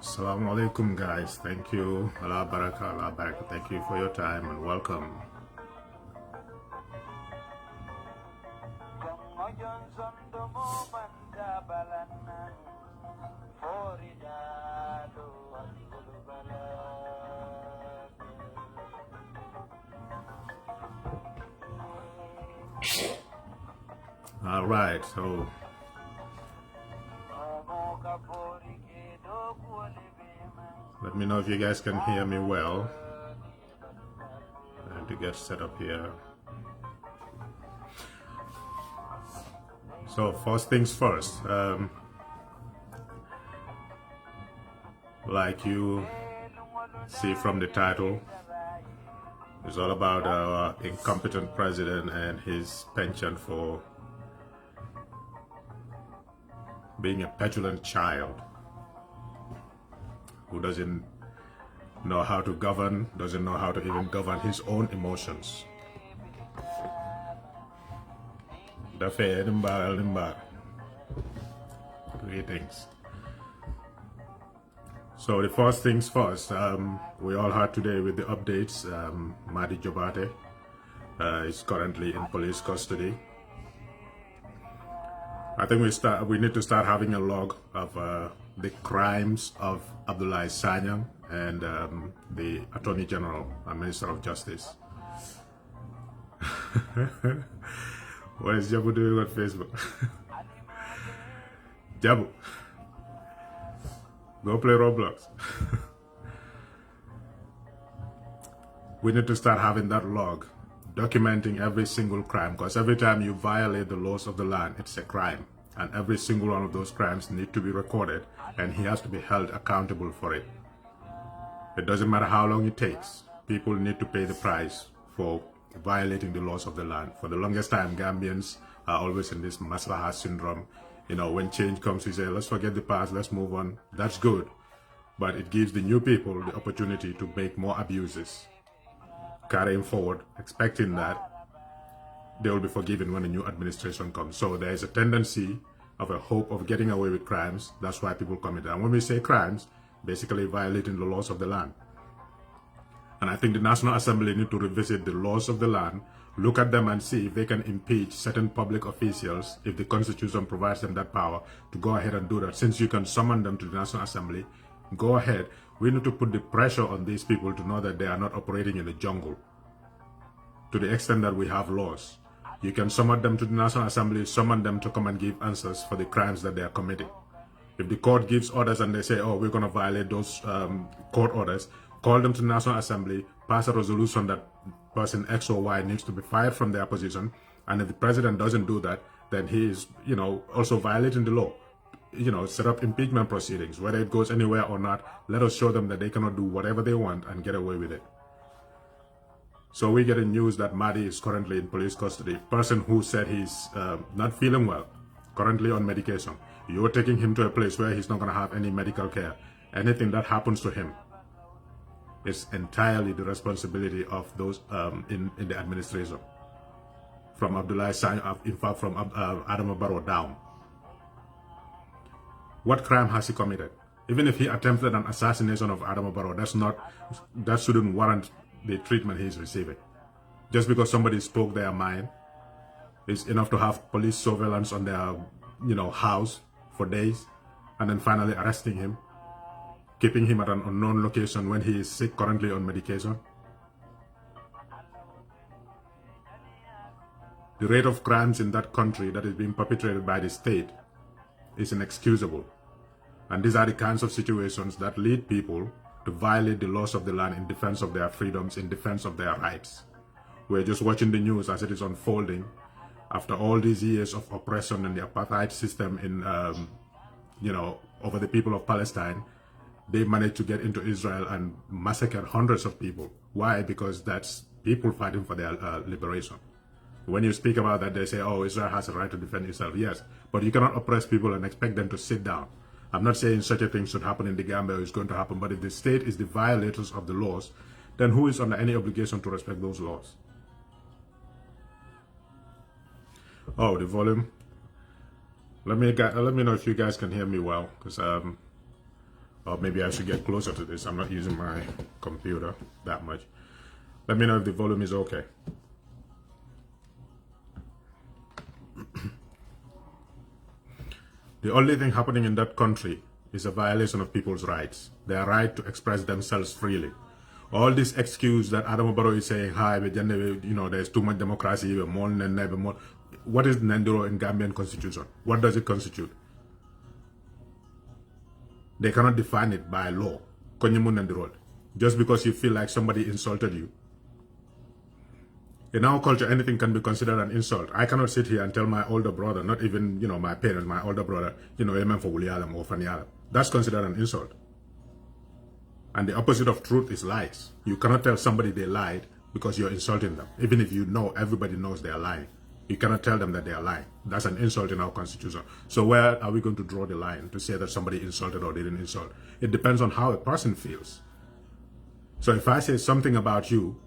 Assalamu alaikum, guys. Thank you. Allah baraka, Allah baraka. Thank you for your time and welcome. All right, so let me know if you guys can hear me well. I have to get set up here. So first things first, like you see from the title, it's all about our incompetent president and his penchant for being a petulant child who doesn't know how to govern, doesn't know how to even govern his own emotions. Greetings. So the first things first, we all heard today with the updates, Madi Jobate is currently in police custody. I think we need to start having a log of the crimes of Abdoulaye Sanyang and the Attorney General and Minister of Justice. What is Jabu doing on Facebook? Jabu, go play Roblox. We need to start having that log, documenting every single crime, because every time you violate the laws of the land, it's a crime. And every single one of those crimes need to be recorded, and he has to be held accountable for it. It doesn't matter how long it takes. People need to pay the price for violating the laws of the land. For the longest time, Gambians are always in this Maslaha syndrome. You know, when change comes, we say, let's forget the past, let's move on. That's good. But it gives the new people the opportunity to make more abuses, carrying forward, expecting that they will be forgiven when a new administration comes. So there is a tendency of a hope of getting away with crimes. That's why people commit it. And when we say crimes, basically violating the laws of the land. And I think the National Assembly need to revisit the laws of the land, look at them and see if they can impeach certain public officials, if the Constitution provides them that power to go ahead and do that. Since you can summon them to the National Assembly, go ahead. We need to put the pressure on these people to know that they are not operating in the jungle. To the extent that we have laws, you can summon them to the National Assembly, summon them to come and give answers for the crimes that they are committing. If the court gives orders and they say, oh, we're going to violate those court orders, call them to the National Assembly, pass a resolution that person X or Y needs to be fired from their position. And if the president doesn't do that, then he is, you know, also violating the law. You know, set up impeachment proceedings. Whether it goes anywhere or not, let us show them that they cannot do whatever they want and get away with it. So we get a news that Madi is currently in police custody. Person who said he's not feeling well, currently on medication. You're taking him to a place where he's not going to have any medical care. Anything that happens to him is entirely the responsibility of those in the administration. From Abdoulaye Sanyang, in fact, from Adama Barrow down. What crime has he committed? Even if he attempted an assassination of Adama Barrow, that shouldn't warrant the treatment he's receiving. Just because somebody spoke their mind is enough to have police surveillance on their, you know, house for days, and then finally arresting him, keeping him at an unknown location when he is sick, currently on medication. The rate of crimes in that country that is being perpetrated by the state is inexcusable. And these are the kinds of situations that lead people to violate the laws of the land in defense of their freedoms, in defense of their rights. We're just watching the news as it is unfolding. After all these years of oppression and the apartheid system in, you know, over the people of Palestine, they managed to get into Israel and massacre hundreds of people. Why? Because that's people fighting for their liberation. When you speak about that, they say, oh, Israel has a right to defend itself. Yes, but you cannot oppress people and expect them to sit down. I'm not saying such a thing should happen in the Gambia or is going to happen, but if the state is the violators of the laws, then who is under any obligation to respect those laws? Oh, the volume. Let me know if you guys can hear me well, because or maybe I should get closer to this. I'm not using my computer that much. Let me know if the volume is okay. The only thing happening in that country is a violation of people's rights. Their right to express themselves freely. All this excuse that Adama Barrow is saying, hi, there's too much democracy, more than never more. What is Nendiro in Gambian constitution? What does it constitute? They cannot define it by law. Just because you feel like somebody insulted you. In our culture, anything can be considered an insult. I cannot sit here and tell my older brother, not even, my parents, my older brother, amen for Wulialam or Fanialam. That's considered an insult. And the opposite of truth is lies. You cannot tell somebody they lied because you're insulting them. Even if you know, everybody knows they are lying. You cannot tell them that they are lying. That's an insult in our constitution. So where are we going to draw the line to say that somebody insulted or didn't insult? It depends on how a person feels. So if I say something about you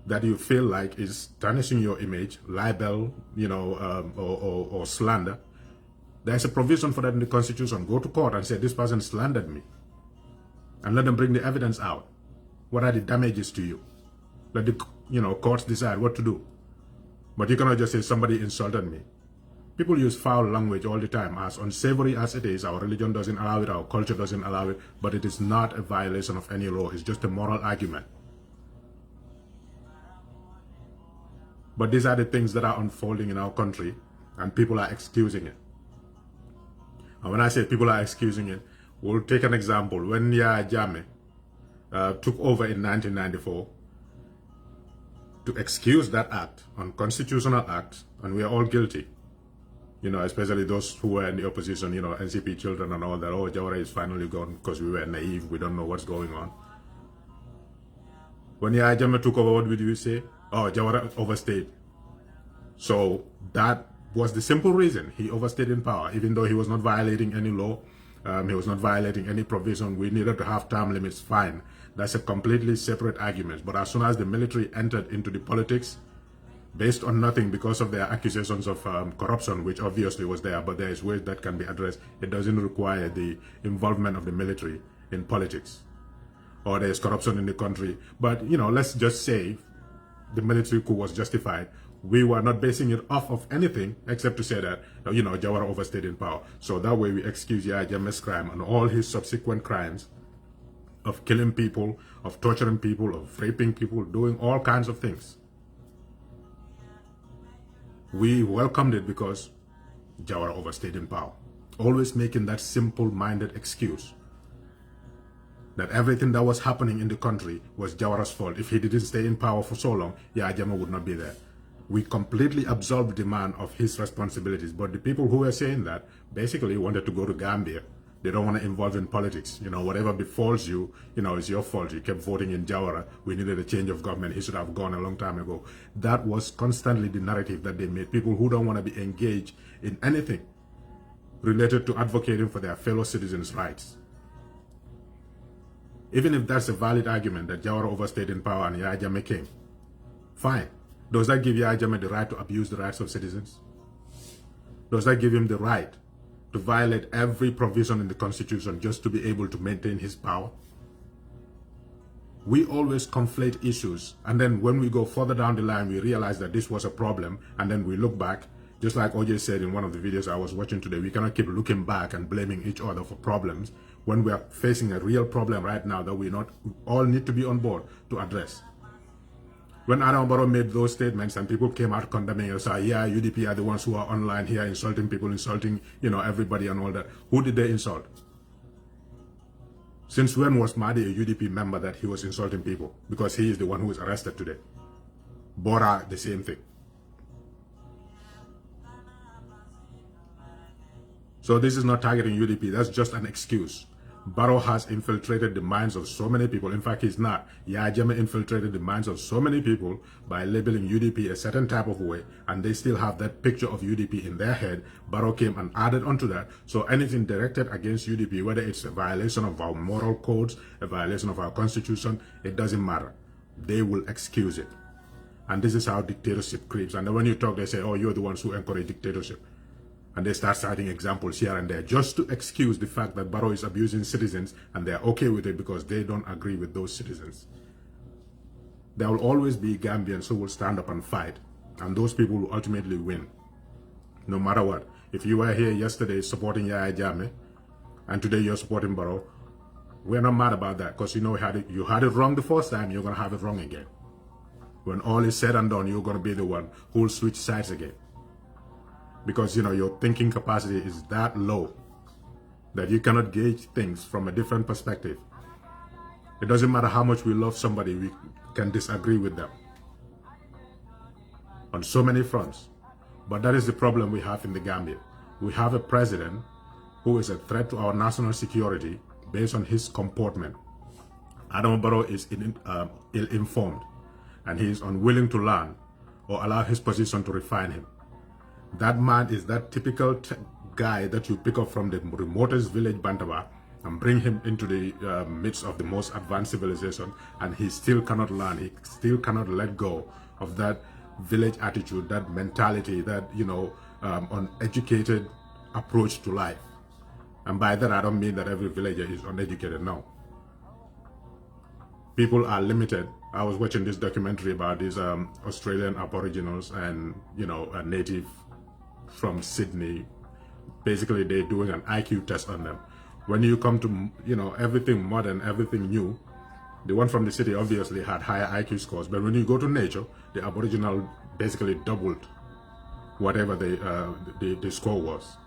that you feel like is tarnishing your image, libel, or slander, there's a provision for that in the Constitution. Go to court and say, this person slandered me. And let them bring the evidence out. What are the damages to you? Let the courts decide what to do. But you cannot just say somebody insulted me. People use foul language all the time. As unsavory as it is, our religion doesn't allow it, our culture doesn't allow it, but it is not a violation of any law. It's just a moral argument. But these are the things that are unfolding in our country, and people are excusing it. And when I say people are excusing it, we'll take an example. When Yahya Jammeh took over in 1994, to excuse that act, unconstitutional act, and we are all guilty, especially those who were in the opposition, NCP children and all that. Oh, Jawara is finally gone because we were naive, we don't know what's going on. When Yahya Jammeh took over, what did you say? Oh, Jawara overstayed. So that was the simple reason. He overstayed in power, even though he was not violating any law. He was not violating any provision. We needed to have term limits, fine. That's a completely separate argument. But as soon as the military entered into the politics, based on nothing because of their accusations of corruption, which obviously was there, but there is ways that can be addressed. It doesn't require the involvement of the military in politics. Or there's corruption in the country. But, let's just say the military coup was justified. We were not basing it off of anything except to say that, Jawara overstayed in power. So that way we excuse Yahya Jammeh's crime and all his subsequent crimes of killing people, of torturing people, of raping people, doing all kinds of things. We welcomed it because Jawara overstayed in power. Always making that simple-minded excuse that everything that was happening in the country was Jawara's fault. If he didn't stay in power for so long, Yahya Jammeh would not be there. We completely absolved the man of his responsibilities. But the people who were saying that basically wanted to go to Gambia. They don't want to involve in politics. Whatever befalls you, it's your fault. You kept voting in Jawara. We needed a change of government. He should have gone a long time ago. That was constantly the narrative that they made. People who don't want to be engaged in anything related to advocating for their fellow citizens' rights. Even if that's a valid argument that Jawara overstayed in power and Yahya Jammeh came, fine. Does that give Yahya Jammeh the right to abuse the rights of citizens? Does that give him the right to violate every provision in the Constitution just to be able to maintain his power? We always conflate issues, and then when we go further down the line, we realize that this was a problem, and then we look back, just like OJ said in one of the videos I was watching today. We cannot keep looking back and blaming each other for problems when we are facing a real problem right now that we all need to be on board to address. When Adama Barrow made those statements and people came out condemning us, yeah, UDP are the ones who are online here insulting people, insulting, everybody and all that. Who did they insult? Since when was Mahdi a UDP member that he was insulting people? Because he is the one who is arrested today. Bora, the same thing. So this is not targeting UDP. That's just an excuse. Barrow has infiltrated the minds of so many people. In fact, he's not. Yahya Jammeh infiltrated the minds of so many people by labeling UDP a certain type of way, and they still have that picture of UDP in their head. Barrow came and added onto that. So anything directed against UDP, whether it's a violation of our moral codes, a violation of our constitution, it doesn't matter. They will excuse it. And this is how dictatorship creeps. And then when you talk, they say, oh, you're the ones who encourage dictatorship. And they start citing examples here and there just to excuse the fact that Barrow is abusing citizens, and they're okay with it because they don't agree with those citizens. There will always be Gambians who will stand up and fight, and those people will ultimately win, no matter what. If you were here yesterday supporting Yahya Jammeh, and today you're supporting Barrow, we're not mad about that, because you know you had it wrong the first time, you're going to have it wrong again. When all is said and done, you're going to be the one who will switch sides again. Because, you know, your thinking capacity is that low that you cannot gauge things from a different perspective. It doesn't matter how much we love somebody, we can disagree with them on so many fronts. But that is the problem we have in the Gambia. We have a president who is a threat to our national security based on his comportment. Adama Barrow is ill-informed, and he is unwilling to learn or allow his position to refine him. That man is that typical guy that you pick up from the remotest village, Bantaba, and bring him into the midst of the most advanced civilization, and he still cannot learn. He still cannot let go of that village attitude, that mentality, that, you know, uneducated approach to life. And by that, I don't mean that every villager is uneducated, no. People are limited. I was watching this documentary about these Australian Aboriginals and, you know, a native from Sydney. Basically, they're doing an IQ test on them. When you come to, you know, everything modern, everything new, the one from the city obviously had higher IQ scores, but when you go to nature, the Aboriginal basically doubled whatever the score was.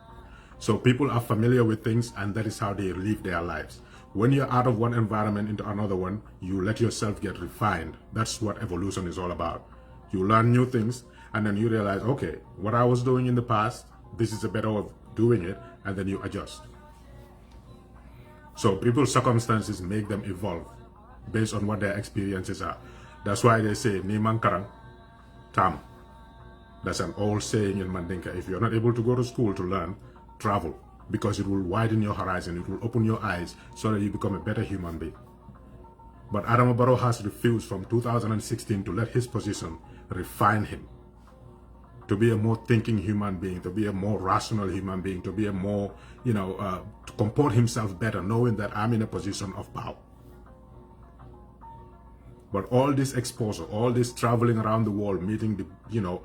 So people are familiar with things, and that is how they live their lives. When you're out of one environment into another one, you let yourself get refined. That's what evolution is all about. You learn new things, and then you realize, okay, what I was doing in the past, this is a better way of doing it, and then you adjust. So people's circumstances make them evolve based on what their experiences are. That's why they say, Ni Mankarang, Tam. That's an old saying in Mandinka. If you're not able to go to school to learn, travel, because it will widen your horizon, it will open your eyes so that you become a better human being. But Adama Barrow has refused from 2016 to let his position refine him, to be a more thinking human being, to be a more rational human being, to be a more, you know, to comport himself better, knowing that I'm in a position of power. But all this exposure, all this traveling around the world, meeting the, you know,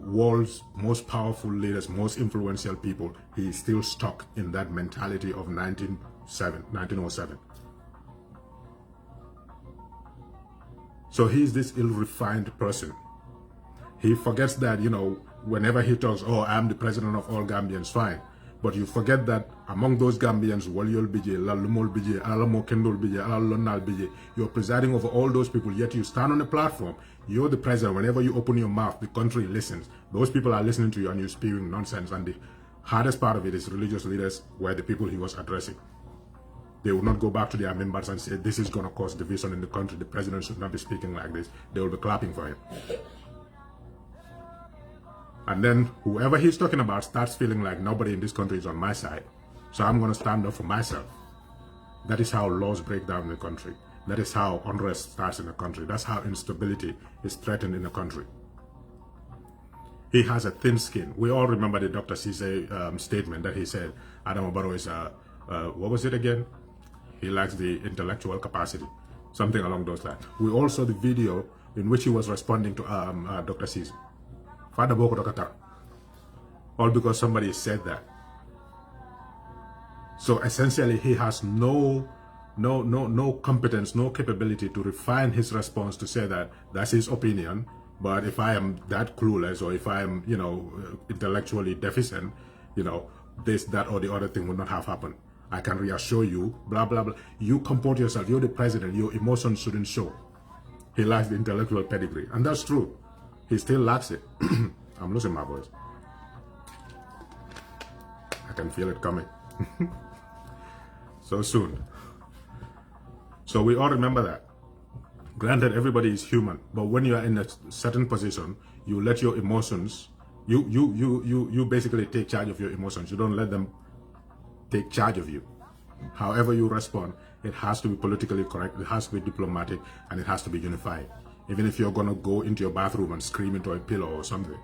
world's most powerful leaders, most influential people, he is still stuck in that mentality of 1907. So he's this ill-refined person. He forgets that, you know, whenever he talks, oh, I'm the president of all Gambians, fine. But you forget that among those Gambians, Waliol Bije, Lalumol Bije, Alamo Kendol Bije, Alalonal Bije, you're presiding over all those people, yet you stand on a platform, you're the president. Whenever you open your mouth, the country listens. Those people are listening to you, and you're spewing nonsense. And the hardest part of it is religious leaders were the people he was addressing. They will not go back to their members and say, this is going to cause division in the country. The president should not be speaking like this. They will be clapping for him. And then whoever he's talking about starts feeling like nobody in this country is on my side. So I'm going to stand up for myself. That is how laws break down in the country. That is how unrest starts in the country. That's how instability is threatened in the country. He has a thin skin. We all remember the Dr. Cisse statement that he said, Adama Barrow is, what was it again? He lacks the intellectual capacity. Something along those lines. We all saw the video in which he was responding to Dr. Cisse. Father Boko Dokata. All because somebody said that. So essentially he has no competence, no capability to refine his response to say that that's his opinion. But if I am that clueless, or if I am, you know, intellectually deficient, you know, this, that, or the other thing will not have happened. I can reassure you, blah, blah, blah. You comport yourself. You're the president. Your emotions shouldn't show. He lacks the intellectual pedigree. And that's true. He still lacks it. I'm losing my voice. I can feel it coming. So so soon. So we all remember that. Granted, everybody is human, but when you are in a certain position, you let your emotions, you basically take charge of your emotions. You don't let them take charge of you. However you respond, it has to be politically correct, it has to be diplomatic, and it has to be unified. Even if you're going to go into your bathroom and scream into a pillow or something,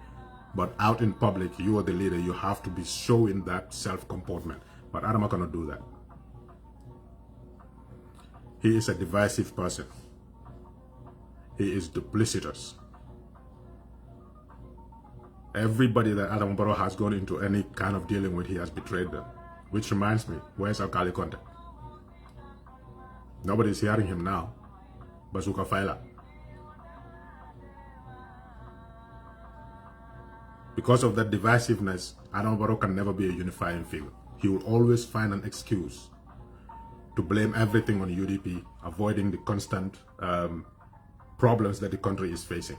but out in public, you are the leader, you have to be showing that self-comportment. But I'm not going to do that. He is a divisive person. He is duplicitous. Everybody that Adama Barrow has gone into any kind of dealing with, he has betrayed them. Which reminds me, where's Alkali Conte? Nobody's hearing him now. Bazooka Faila. Because of that divisiveness, Adama Barrow can never be a unifying figure. He will always find an excuse to blame everything on UDP, avoiding the constant problems that the country is facing.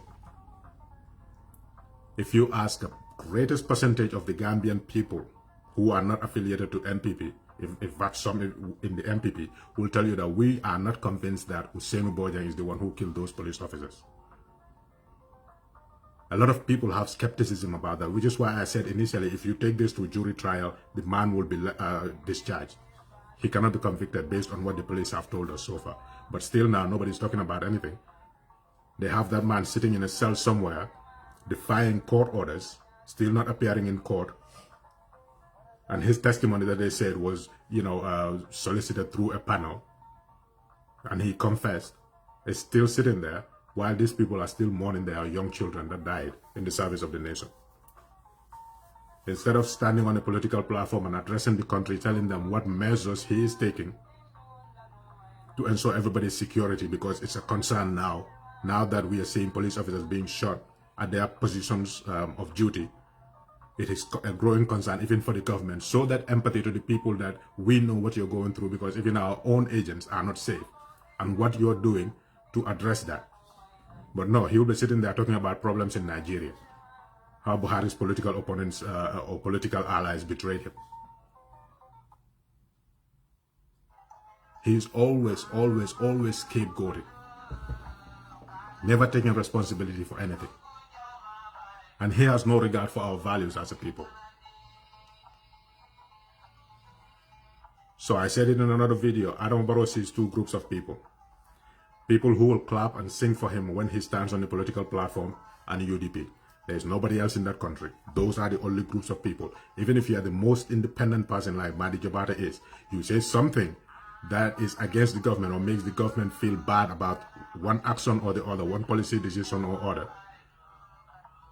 If you ask the greatest percentage of the Gambian people who are not affiliated to NPP, if that's some in the NPP, will tell you that we are not convinced that Ousainou Bojang is the one who killed those police officers. A lot of people have skepticism about that, which is why I said initially, if you take this to a jury trial, the man will be discharged. He cannot be convicted based on what the police have told us so far. But still now, nobody's talking about anything. They have that man sitting in a cell somewhere, defying court orders, still not appearing in court. And his testimony that they said was, solicited through a panel. And he confessed. Is still sitting there while these people are still mourning their young children that died in the service of the nation. Instead of standing on a political platform and addressing the country, telling them what measures he is taking to ensure everybody's security, because it's a concern now that we are seeing police officers being shot at their positions of duty. It is a growing concern even for the government. Show that empathy to the people that we know what you're going through, because even our own agents are not safe, and what you're doing to address that. But no, he will be sitting there talking about problems in Nigeria. How Buhari's political opponents or political allies betrayed him. He's always scapegoated. Never taking responsibility for anything. And he has no regard for our values as a people. So I said it in another video, Adama Barrow sees two groups of people. People who will clap and sing for him when he stands on the political platform, and UDP. There's nobody else in that country. Those are the only groups of people. Even if you are the most independent person like Madi Jabata is, you say something that is against the government or makes the government feel bad about one action or the other, one policy decision or other.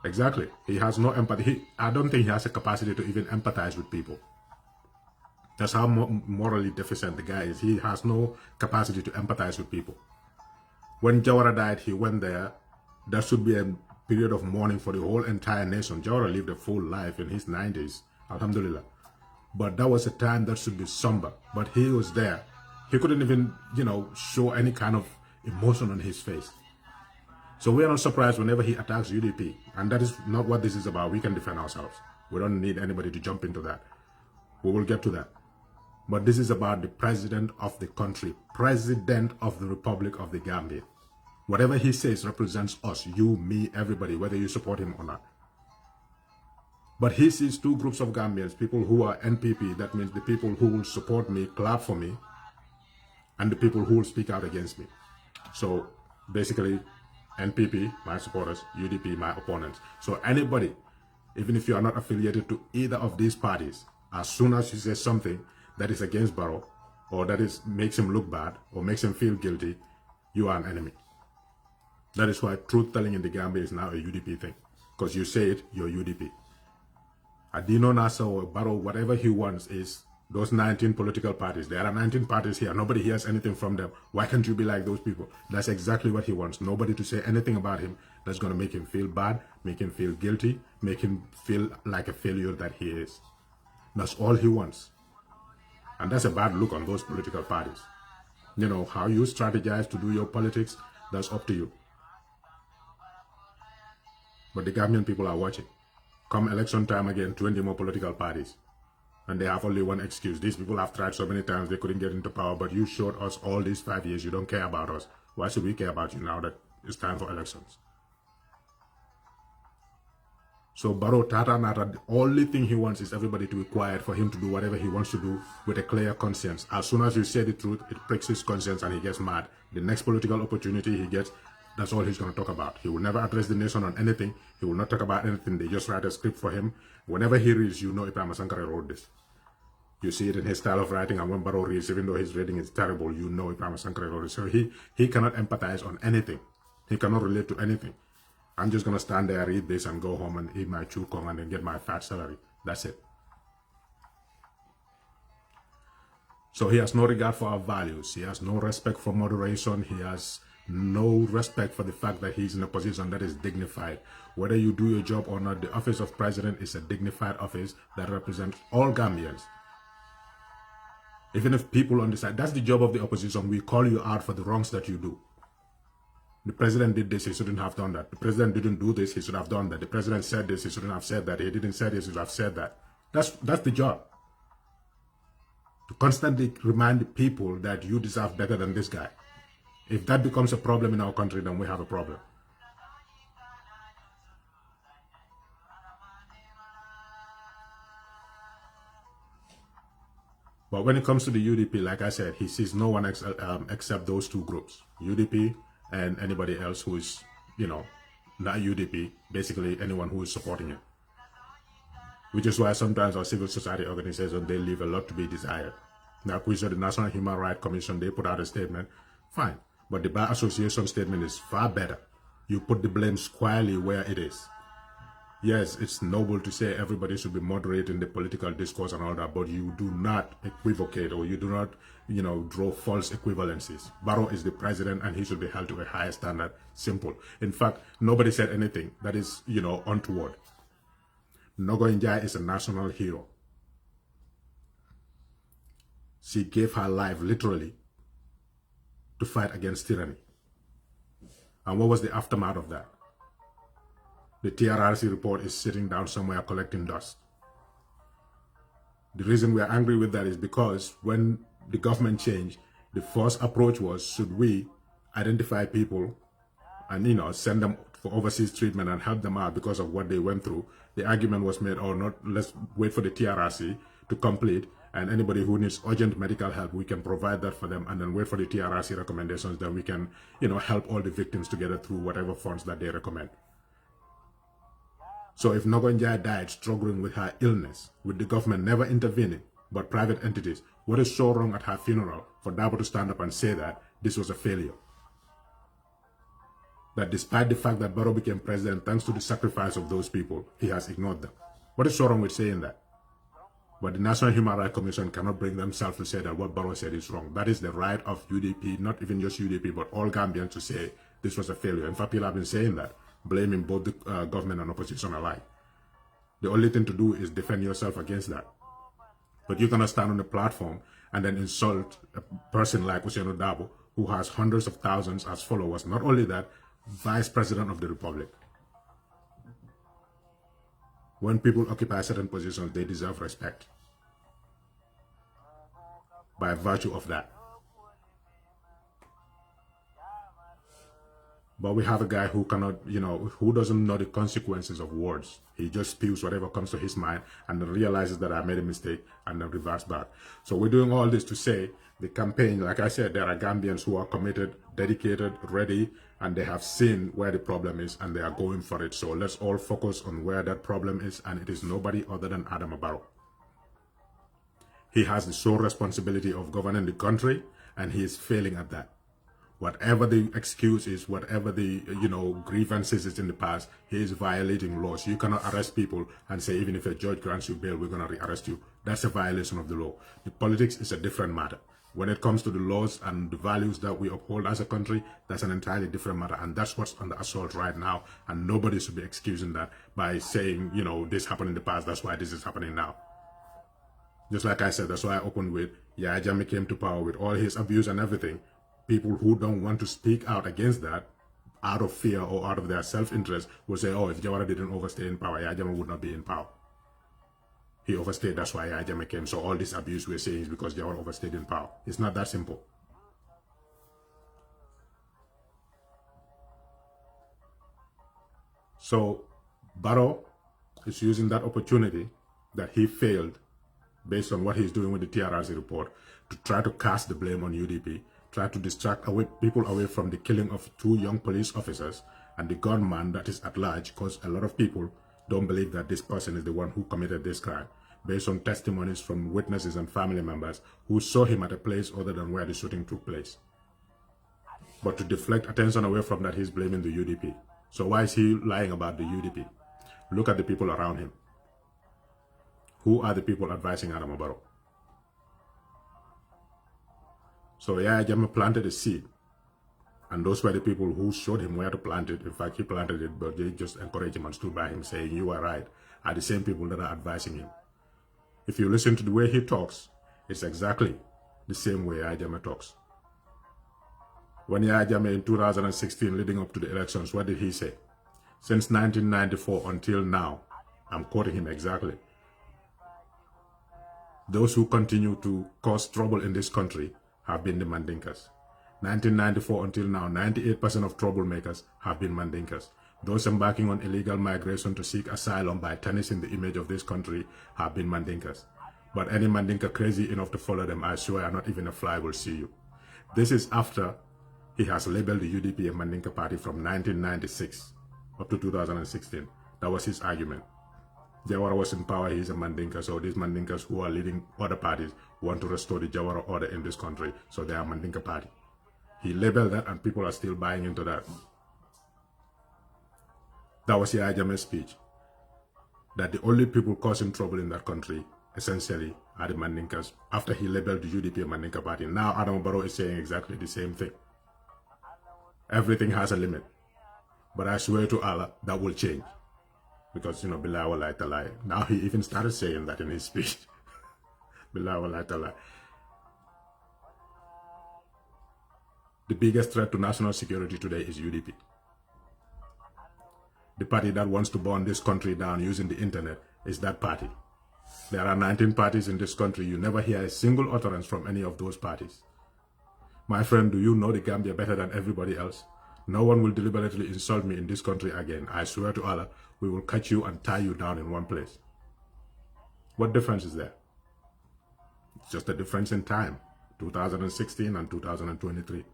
Exactly. He has no empathy. I don't think he has a capacity to even empathize with people. That's how morally deficient the guy is. He has no capacity to empathize with people. When Jawara died, he went there. There should be a period of mourning for the whole entire nation. Jawara lived a full life in his 90s, alhamdulillah. But that was a time that should be somber. But he was there. He couldn't even, show any kind of emotion on his face. So we are not surprised whenever he attacks UDP. And that is not what this is about. We can defend ourselves. We don't need anybody to jump into that. We will get to that. But this is about the president of the country, president of the Republic of the Gambia. Whatever he says represents us, you, me, everybody, whether you support him or not. But he sees two groups of Gambians, people who are NPP, that means the people who will support me, clap for me, and the people who will speak out against me. So basically, NPP, my supporters, UDP, my opponents. So anybody, even if you are not affiliated to either of these parties, as soon as you say something that is against Barrow, or that makes him look bad, or makes him feel guilty, you are an enemy. That is why truth-telling in the Gambia is now a UDP thing. Because you say it, you're UDP. Adino, Nasser, or Barrow, whatever he wants is those 19 political parties. There are 19 parties here. Nobody hears anything from them. Why can't you be like those people? That's exactly what he wants. Nobody to say anything about him that's going to make him feel bad, make him feel guilty, make him feel like a failure that he is. That's all he wants. And that's a bad look on those political parties. How you strategize to do your politics, that's up to you. But the Gambian people are watching. Come election time again, 20 more political parties. And they have only one excuse. These people have tried so many times, they couldn't get into power, but you showed us all these 5 years, you don't care about us. Why should we care about you now that it's time for elections? So Barrow, Tata Nata, the only thing he wants is everybody to be quiet for him to do whatever he wants to do with a clear conscience. As soon as you say the truth, it pricks his conscience and he gets mad. The next political opportunity he gets, that's all he's going to talk about. He will never address the nation on anything. He will not talk about anything. They just write a script for him. Whenever he reads, you know Ibrahim Sankara wrote this. You see it in his style of writing, and when Barrow reads, even though his reading is terrible, you know Ibrahim Sankara wrote it. So he cannot empathize on anything. He cannot relate to anything. I'm just going to stand there, read this, and go home and eat my chukong and then get my fat salary. That's it. So he has no regard for our values. He has no respect for moderation. He has no respect for the fact that he's in a position that is dignified. Whether you do your job or not, the office of president is a dignified office that represents all Gambians. Even if people on the side, that's the job of the opposition. We call you out for the wrongs that you do. The president did this, he shouldn't have done that. The president didn't do this, he should have done that. The president said this, he shouldn't have said that. He didn't say this, he should have said that. That's the job. To constantly remind the people that you deserve better than this guy. If that becomes a problem in our country, then we have a problem. But when it comes to the UDP, like I said, he sees no one except those two groups, UDP and anybody else who is, you know, not UDP, basically anyone who is supporting it. Which is why sometimes our civil society organizations, they leave a lot to be desired. Now, we saw the National Human Rights Commission, they put out a statement, fine. But the Bar Association statement is far better. You put the blame squarely where it is. Yes, it's noble to say everybody should be moderate in the political discourse and all that, but you do not equivocate or you do not, you know, draw false equivalencies. Barrow is the president and he should be held to a higher standard. Simple. In fact, nobody said anything that is, you know, untoward. Nogo Njai is a national hero. She gave her life literally to fight against tyranny. And what was the aftermath of that? The TRRC report is sitting down somewhere collecting dust. The reason we are angry with that is because when the government changed, the first approach was, should we identify people and, you know, send them for overseas treatment and help them out because of what they went through? The argument was made, oh, not, let's wait for the TRRC to complete, and anybody who needs urgent medical help, we can provide that for them, and then wait for the TRRC recommendations, then we can, you know, help all the victims together through whatever funds that they recommend. So if Nogonjai died struggling with her illness, with the government never intervening, but private entities, what is so wrong at her funeral for Dabo to stand up and say that this was a failure? That despite the fact that Barrow became president thanks to the sacrifice of those people, he has ignored them. What is so wrong with saying that? But the National Human Rights Commission cannot bring themselves to say that what Barrow said is wrong. That is the right of UDP, not even just UDP, but all Gambians to say this was a failure. In fact, people have been saying that, blaming both the government and opposition alike. The only thing to do is defend yourself against that. But you cannot stand on a platform and then insult a person like Oceano Dabo, who has hundreds of thousands as followers. Not only that, Vice President of the Republic. When people occupy certain positions, they deserve respect. By virtue of that. But we have a guy who cannot, you know, who doesn't know the consequences of words. He just spews whatever comes to his mind and then realizes that I made a mistake and then reverse back. So we're doing all this to say the campaign, like I said, there are Gambians who are committed, dedicated, ready, and they have seen where the problem is and they are going for it. So let's all focus on where that problem is, and it is nobody other than Adama Barrow. He has the sole responsibility of governing the country, and he is failing at that. Whatever the excuse is, whatever the, you know, grievances is in the past, he is violating laws. You cannot arrest people and say, even if a judge grants you bail, we're going to re-arrest you. That's a violation of the law. The politics is a different matter. When it comes to the laws and the values that we uphold as a country, that's an entirely different matter. And that's what's under assault right now. And nobody should be excusing that by saying, you know, this happened in the past, that's why this is happening now. Just like I said, that's why I opened with, Yahya Jammeh came to power with all his abuse and everything. People who don't want to speak out against that, out of fear or out of their self-interest, will say, oh, if Jawara didn't overstay in power, Yahya Jammeh would not be in power. he overstayed, that's why Yahya Jammeh came. So all this abuse we're saying is because Jawara overstayed in power. It's not that simple. So Barrow is using that opportunity that he failed based on what he's doing with the TRRC report to try to cast the blame on UDP, try to distract people away from the killing of 2 young police officers and the gunman that is at large, because a lot of people don't believe that this person is the one who committed this crime, based on testimonies from witnesses and family members who saw him at a place other than where the shooting took place. But to deflect attention away from that, he's blaming the UDP. So why is he lying about the UDP? Look at the people around him. Who are the people advising Adama Barrow? So Yahya Jammeh planted a seed, and those were the people who showed him where to plant it. In fact, he planted it, but they just encouraged him and stood by him saying, you are right, are the same people that are advising him. If you listen to the way he talks, it's exactly the same way Yahya Jammeh talks. When Yahya Jammeh in 2016, leading up to the elections, what did he say? Since 1994 until now, I'm quoting him exactly, those who continue to cause trouble in this country have been the Mandinkas. 1994 until now, 98% of troublemakers have been Mandinkas. Those embarking on illegal migration to seek asylum by tarnishing the image of this country have been Mandinkas. But any Mandinka crazy enough to follow them, I swear not even a fly will see you. This is after he has labeled the UDP a Mandinka party from 1996 up to 2016. That was his argument. Jawara was in power, he's a Mandinka, so these Mandinkas who are leading other parties want to restore the Jawara order in this country, so they are Mandinka party. He labeled that and people are still buying into that. That was Yahya Jammeh's speech. That the only people causing trouble in that country, essentially, are the Mandinkas, after he labeled the UDP a Mandinka party. Now Adama Barrow is saying exactly the same thing. Everything has a limit. But I swear to Allah, that will change. Because, you know, Billah walai talai. Now he even started saying that in his speech. Billah walai talai. The biggest threat to national security today is UDP. The party that wants to burn this country down using the internet is that party. There are 19 parties in this country. You never hear a single utterance from any of those parties. My friend, do you know the Gambia better than everybody else? No one will deliberately insult me in this country again. I swear to Allah, we will catch you and tie you down in one place. What difference is there? It's just a difference in time, 2016 and 2023.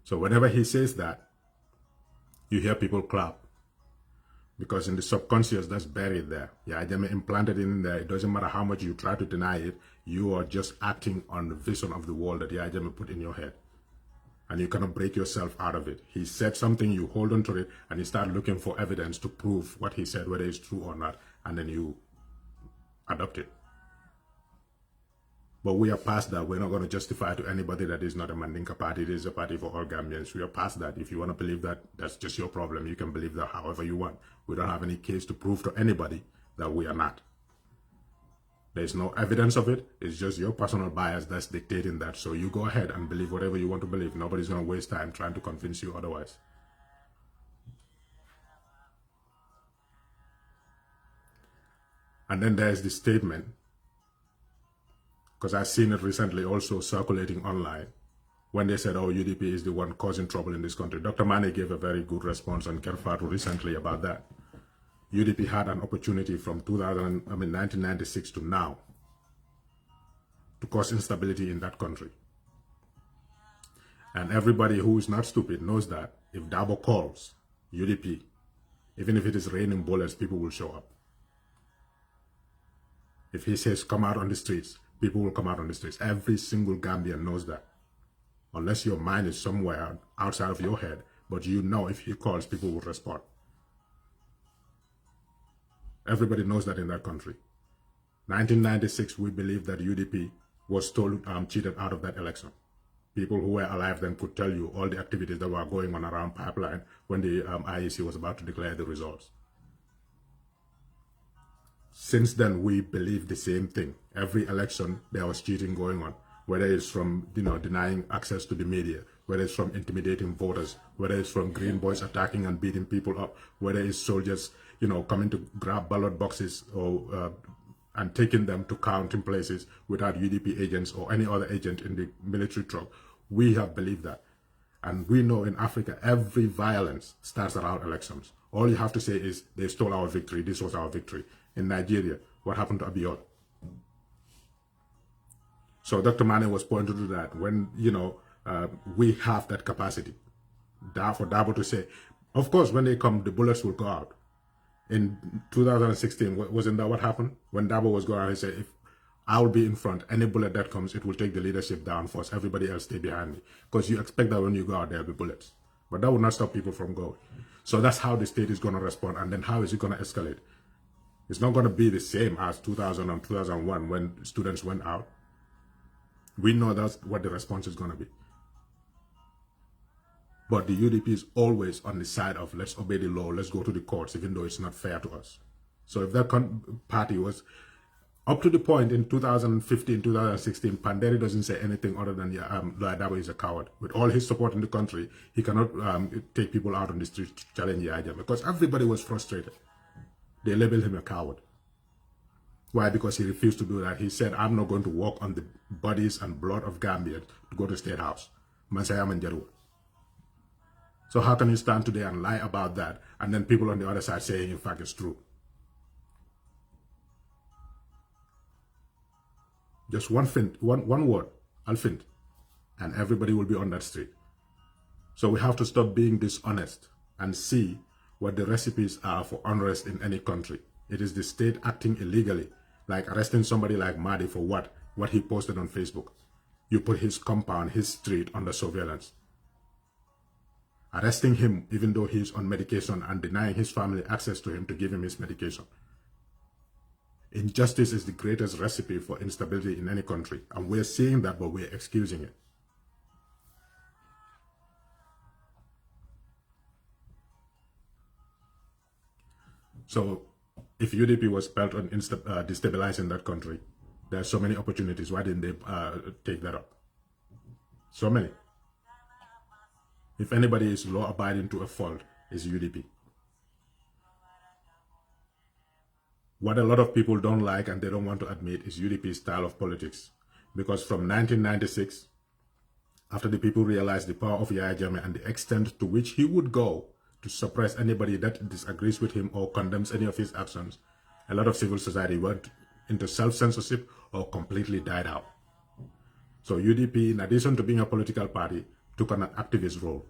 So whenever he says that, you hear people clap. Because in the subconscious, that's buried there. Yahya Jammeh implanted in there. It doesn't matter how much you try to deny it, you are just acting on the vision of the world that Yahya Jammeh put in your head. And you cannot break yourself out of it. He said something, you hold on to it, and you start looking for evidence to prove what he said, whether it's true or not, and then you adopt it. But we are past that. We're not going to justify to anybody that is not a Mandinka party. It is a party for all Gambians. We are past that. If you want to believe that, that's just your problem. You can believe that however you want. We don't have any case to prove to anybody that we are not. There's no evidence of it. It's just your personal bias that's dictating that. So you go ahead and believe whatever you want to believe. Nobody's going to waste time trying to convince you otherwise. And then there's the statement, because I've seen it recently also circulating online, when they said, oh, UDP is the one causing trouble in this country. Dr. Mane gave a very good response on Kerfatu recently about that. UDP had an opportunity from 1996 to now to cause instability in that country. And everybody who is not stupid knows that if Dabo calls UDP, even if it is raining bullets, people will show up. If he says, come out on the streets, people will come out on the streets. Every single Gambian knows that. Unless your mind is somewhere outside of your head, but you know if he calls, people will respond. Everybody knows that in that country. 1996, we believe that UDP was cheated out of that election. People who were alive then could tell you all the activities that were going on around Pipeline when the IEC was about to declare the results. Since then, we believe the same thing. Every election, there was cheating going on, whether it's from denying access to the media, whether it's from intimidating voters, whether it's from green boys attacking and beating people up, whether it's soldiers, coming to grab ballot boxes or and taking them to counting places without UDP agents or any other agent in the military truck. We have believed that. And we know in Africa, every violence starts around elections. All you have to say is, they stole our victory, this was our victory. In Nigeria, what happened to Abiodun? So Dr. Mane was pointing to that when, we have that capacity. For Dabo to say, of course, when they come, the bullets will go out. In 2016, wasn't that what happened? When Dabo was going out, he said, if I'll be in front, any bullet that comes, it will take the leadership down first. Everybody else stay behind me. Because you expect that when you go out, there'll be bullets. But that will not stop people from going. So that's how the state is going to respond. And then how is it going to escalate? It's not going to be the same as 2000 and 2001 when students went out. We know that's what the response is going to be. But the UDP is always on the side of, let's obey the law, let's go to the courts, even though it's not fair to us. So if that party was up to the point in 2015, 2016, Panderi doesn't say anything other than Adama is a coward. With all his support in the country, he cannot take people out on the street to challenge Yaya because everybody was frustrated. They labeled him a coward. Why? Because he refused to do that. He said, I'm not going to walk on the bodies and blood of Gambians to go to State House. So how can you stand today and lie about that, and then people on the other side saying, in fact, it's true? Just one word, Alfint, and everybody will be on that street. So we have to stop being dishonest and see what the recipes are for unrest in any country. It is the state acting illegally, like arresting somebody like Mahdi for what he posted on Facebook. You put his compound, his street under surveillance. Arresting him even though he's on medication and denying his family access to him to give him his medication. Injustice is the greatest recipe for instability in any country. And we're seeing that, but we're excusing it. So if UDP was built on destabilizing that country, there are so many opportunities. Why didn't they take that up? So many. If anybody is law-abiding to a fault, it's UDP. What a lot of people don't like and they don't want to admit is UDP's style of politics. Because from 1996, after the people realized the power of Yahya Jammeh and the extent to which he would go to suppress anybody that disagrees with him or condemns any of his actions, a lot of civil society went into self-censorship or completely died out. So UDP, in addition to being a political party, took on an activist role.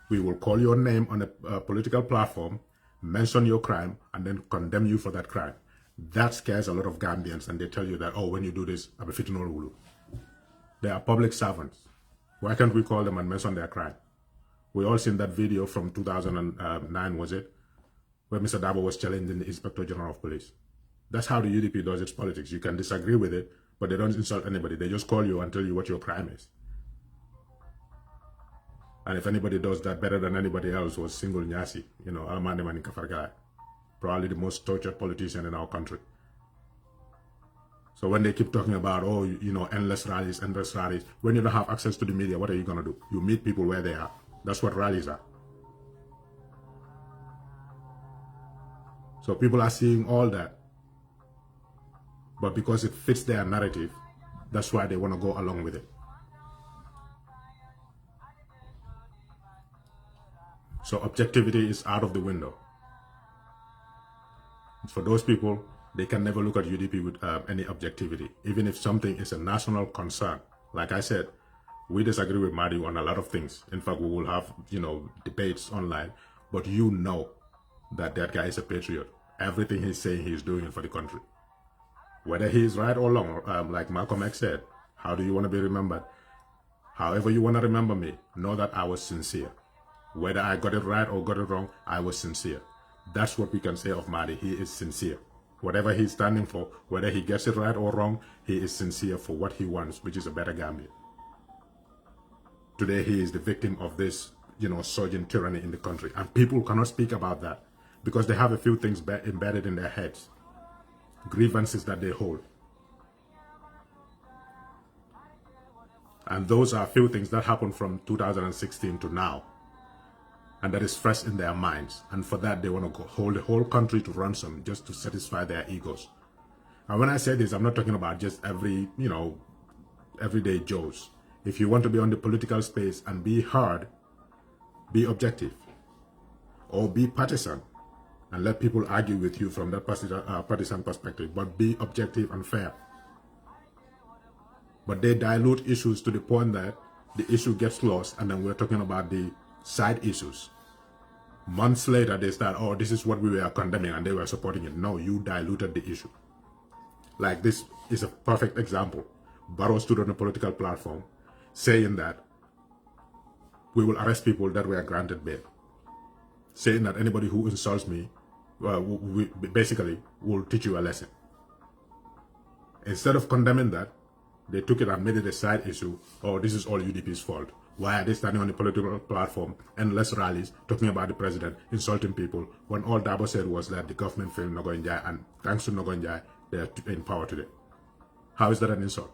We will call your name on a political platform, mention your crime, and then condemn you for that crime. That scares a lot of Gambians, and they tell you that, oh, when you do this, I'm a fitinol wulu. They are public servants. Why can't we call them and mention their crime? We all seen that video from 2009, was it? Where Mr. Dabo was challenging the Inspector General of Police. That's how the UDP does its politics. You can disagree with it, but they don't insult anybody. They just call you and tell you what your crime is. And if anybody does that better than anybody else, was single Nyasi, Almande Mani Kafargai, probably the most tortured politician in our country. So when they keep talking about, oh, endless rallies, when you don't have access to the media, what are you going to do? You meet people where they are. That's what rallies are. So people are seeing all that. But because it fits their narrative, that's why they want to go along with it. So objectivity is out of the window. For those people, they can never look at UDP with any objectivity, even if something is a national concern. Like I said, we disagree with Mahdi on a lot of things. In fact, we will have, debates online, but you know that that guy is a patriot. Everything he's saying, he's doing it for the country. Whether he is right or wrong, like Malcolm X said, how do you want to be remembered? However you want to remember me, know that I was sincere. Whether I got it right or got it wrong, I was sincere. That's what we can say of Mahdi. He is sincere. Whatever he's standing for, whether he gets it right or wrong, he is sincere for what he wants, which is a better Gambia. Today, he is the victim of this, surging tyranny in the country. And people cannot speak about that because they have a few things embedded in their heads. Grievances that they hold. And those are a few things that happened from 2016 to now. And that is fresh in their minds. And for that, they want to hold the whole country to ransom just to satisfy their egos. And when I say this, I'm not talking about just everyday Joes. If you want to be on the political space and be heard, be objective. Or be partisan. And let people argue with you from that partisan perspective. But be objective and fair. But they dilute issues to the point that the issue gets lost, and then we're talking about the side issues. Months later, they start, oh, this is what we were condemning, and they were supporting it. No, you diluted the issue. Like, this is a perfect example. Barrow stood on a political platform saying that we will arrest people that were granted bail. Saying that anybody who insults me, we basically will teach you a lesson. Instead of condemning that, they took it and made it a side issue. Oh, this is all UDP's fault. Why are they standing on the political platform, endless rallies, talking about the president, insulting people, when all Dabo said was that the government failed Nogonjai, and thanks to Nogonjai, they are in power today. How is that an insult?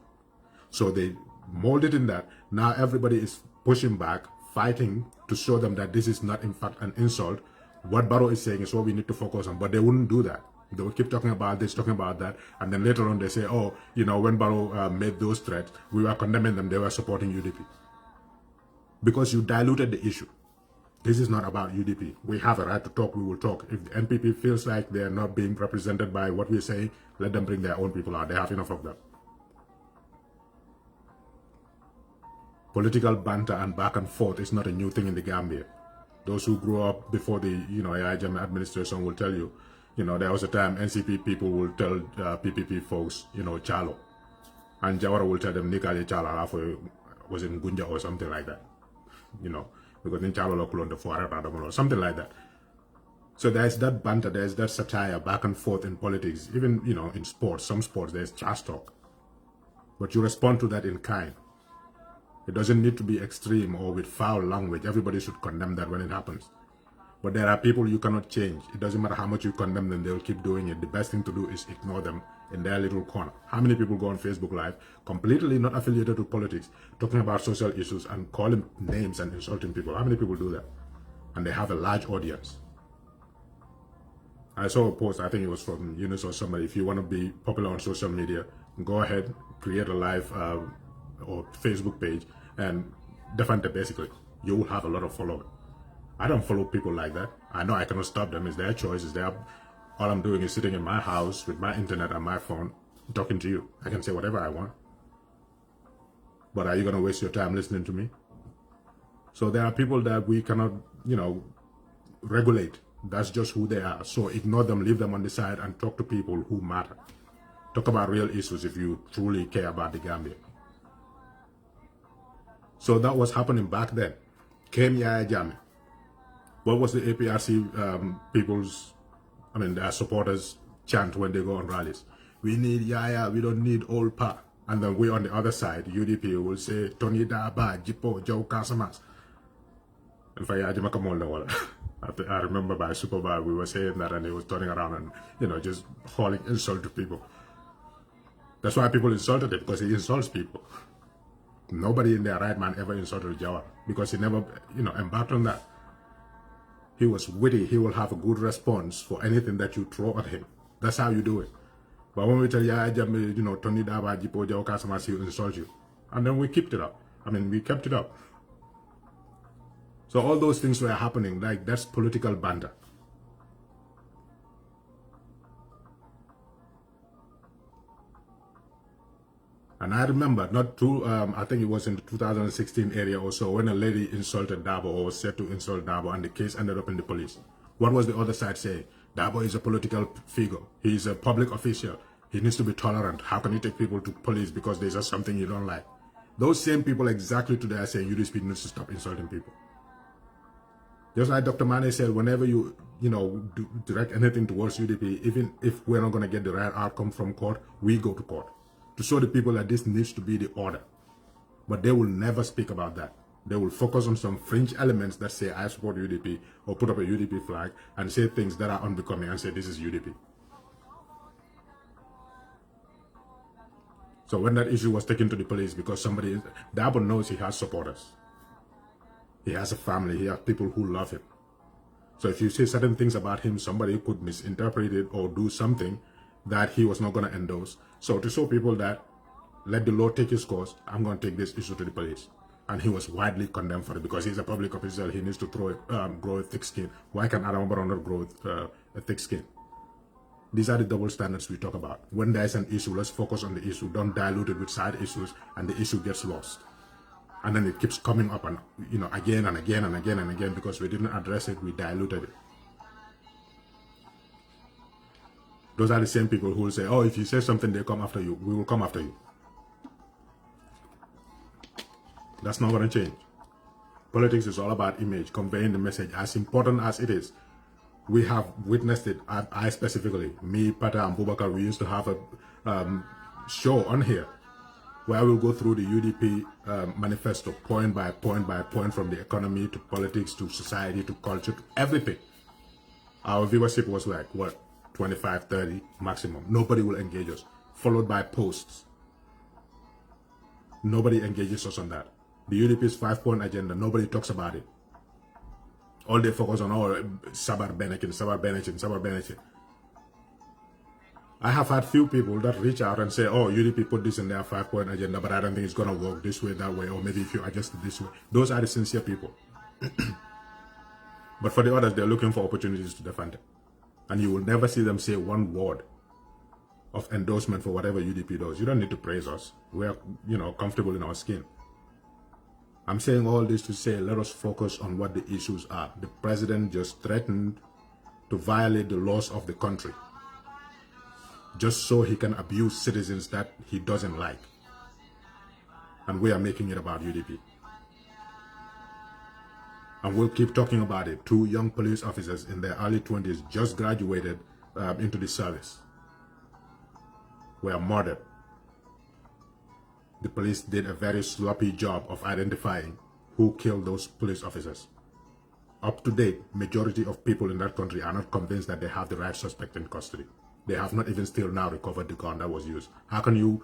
So they molded in that. Now everybody is pushing back, fighting to show them that this is not in fact an insult. What Barrow is saying is what we need to focus on, but they wouldn't do that. They would keep talking about this, talking about that, and then later on they say, oh, when Barrow made those threats, we were condemning them, they were supporting UDP. Because you diluted the issue. This is not about UDP. We have a right to talk, we will talk. If the NPP feels like they're not being represented by what we're saying, let them bring their own people out. They have enough of them. Political banter and back and forth is not a new thing in the Gambia. Those who grew up before the Yaya administration will tell you, there was a time NCP people will tell PPP folks, Chalo. And Jawara will tell them Nikali Chalo was in Gunja or something like that. Because in Chalo Lokulon the Fuara or something like that. So there's that banter, there's that satire back and forth in politics, even in sports, some sports there's trash talk. But you respond to that in kind. It doesn't need to be extreme or with foul language. Everybody should condemn that when it happens. But there are people you cannot change. It doesn't matter how much you condemn them, they'll keep doing it. The best thing to do is ignore them in their little corner. How many people go on Facebook Live, completely not affiliated with politics, talking about social issues and calling names and insulting people? How many people do that? And they have a large audience. I saw a post, I think it was from Eunice or somebody. If you want to be popular on social media, go ahead, create a live or Facebook page and defend it basically. You will have a lot of followers. I don't follow people like that. I know I cannot stop them. It's their choice. It's their... All I'm doing is sitting in my house with my internet and my phone talking to you. I can say whatever I want. But are you going to waste your time listening to me? So there are people that we cannot, regulate. That's just who they are. So ignore them, leave them on the side and talk to people who matter. Talk about real issues if you truly care about the Gambia. So that was happening back then. Came Yaya Jammeh. What was the APRC their supporters chant when they go on rallies? We need Yaya, we don't need old Pa. And then we on the other side, UDP will say, Tony Daba, Jipo, Joe Kasamas. And for Yaya Jammeh, I remember by Super Bowl, we were saying that and he was turning around and, just hauling insult to people. That's why people insulted him, because he insults people. Nobody in their right mind ever insulted Jawara, because he never, embarked on that. He was witty. He will have a good response for anything that you throw at him. That's how you do it. But when we tell Yaya Jammeh, Tony Daba, Jipo, Jao Kasamas, he will insult you. And then we kept it up. We kept it up. So all those things were happening. Like, that's political banter. And I remember, I think it was in the 2016 area or so, when a lady insulted Dabo or was said to insult Dabo and the case ended up in the police. What was the other side saying? Dabo is a political figure. He is a public official. He needs to be tolerant. How can you take people to police because there's just something you don't like? Those same people exactly today are saying UDP needs to stop insulting people. Just like Dr. Mane said, whenever you, direct anything towards UDP, even if we're not going to get the right outcome from court, we go to court. To show the people that this needs to be the order. But they will never speak about that. They will focus on some fringe elements that say, I support UDP, or put up a UDP flag, and say things that are unbecoming and say, this is UDP. So when that issue was taken to the police, because somebody, Dabo knows he has supporters. He has a family, he has people who love him. So if you say certain things about him, somebody could misinterpret it or do something that he was not going to endorse. So to show people that, let the law take its course, I'm going to take this issue to the police. And he was widely condemned for it because he's a public official. He needs to grow a thick skin. Why can Adama Barrow not grow a thick skin? These are the double standards we talk about. When there's an issue, let's focus on the issue. Don't dilute it with side issues, and the issue gets lost. And then it keeps coming up, and again and again and again and again, because we didn't address it, we diluted it. Those are the same people who will say, "Oh, if you say something, they come after you. We will come after you." That's not going to change. Politics is all about image, conveying the message. As important as it is, we have witnessed it. I specifically, me, Pata, and Bubakar, we used to have a show on here where we'll go through the UDP manifesto point by point by point, from the economy to politics to society to culture to everything. Our viewership was like, what, 25, 30 maximum. Nobody will engage us. Followed by posts. Nobody engages us on that. The UDP's 5-point agenda, nobody talks about it. All they focus on, Sabar Benekin, Sabar Benekin, Sabar Benekin. I have had few people that reach out and say, "Oh, UDP put this in their 5-point agenda, but I don't think it's going to work this way, that way, or maybe if you adjust it this way." Those are the sincere people. But for the others, they're looking for opportunities to defend it. And you will never see them say one word of endorsement for whatever UDP does. You don't need to praise us. We are, comfortable in our skin. I'm saying all this to say, let us focus on what the issues are. The president just threatened to violate the laws of the country, just so he can abuse citizens that he doesn't like. And we are making it about UDP. And we'll keep talking about it. 2 young police officers in their early 20s just graduated into the service were murdered. The police did a very sloppy job of identifying who killed those police officers. Up to date, majority of people in that country are not convinced that they have the right suspect in custody. They have not even still now recovered the gun that was used. How can you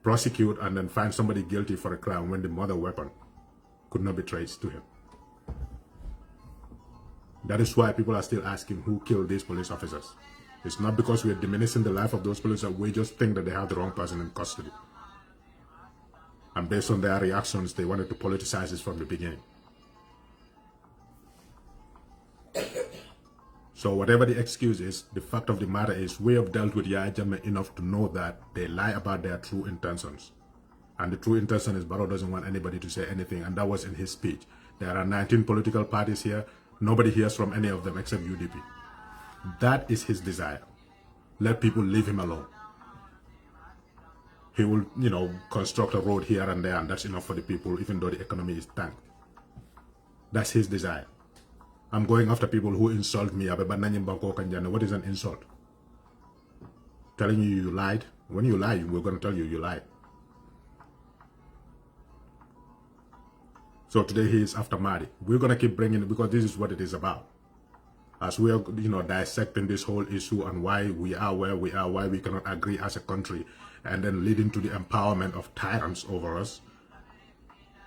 prosecute and then find somebody guilty for a crime when the murder weapon could not be traced to him? That is why people are still asking who killed these police officers. It's not because we're diminishing the life of those police, that we just think that they have the wrong person in custody. And based on their reactions, they wanted to politicize this from the beginning. So whatever the excuse is, the fact of the matter is we have dealt with Yahya Jammeh enough to know that they lie about their true intentions. And the true intention is Barrow doesn't want anybody to say anything, and that was in his speech. There are 19 political parties here. Nobody hears from any of them except UDP. That is his desire. Let people leave him alone. He will, construct a road here and there, and that's enough for the people, even though the economy is tanked. That's his desire. I'm going after people who insult me. What is an insult? Telling you lied? When you lie, we're going to tell you lied. So today he is after Mahdi. We're going to keep bringing it because this is what it is about. As we are, dissecting this whole issue and why we are where we are, why we cannot agree as a country, and then leading to the empowerment of tyrants over us.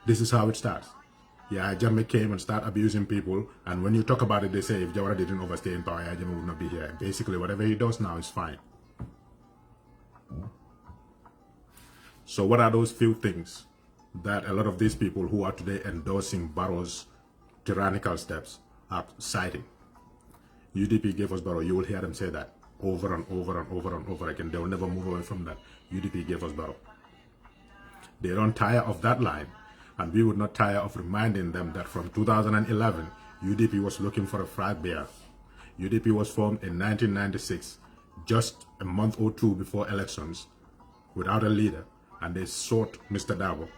This is how it starts. Yahya Jammeh came and started abusing people, and when you talk about it, they say if Jawara didn't overstay in power, Yahya Jammeh would not be here. Basically, whatever he does now is fine. So what are those few things that a lot of these people who are today endorsing Barrow's tyrannical steps are citing? UDP gave us Barrow. You will hear them say that over and over and over and over again. They will never move away from that. UDP gave us Barrow. They don't tire of that line, and we would not tire of reminding them that from 2011, UDP was looking for a flag bearer. UDP was formed in 1996, just a month or two before elections, without a leader, and they sought Mr. Dabo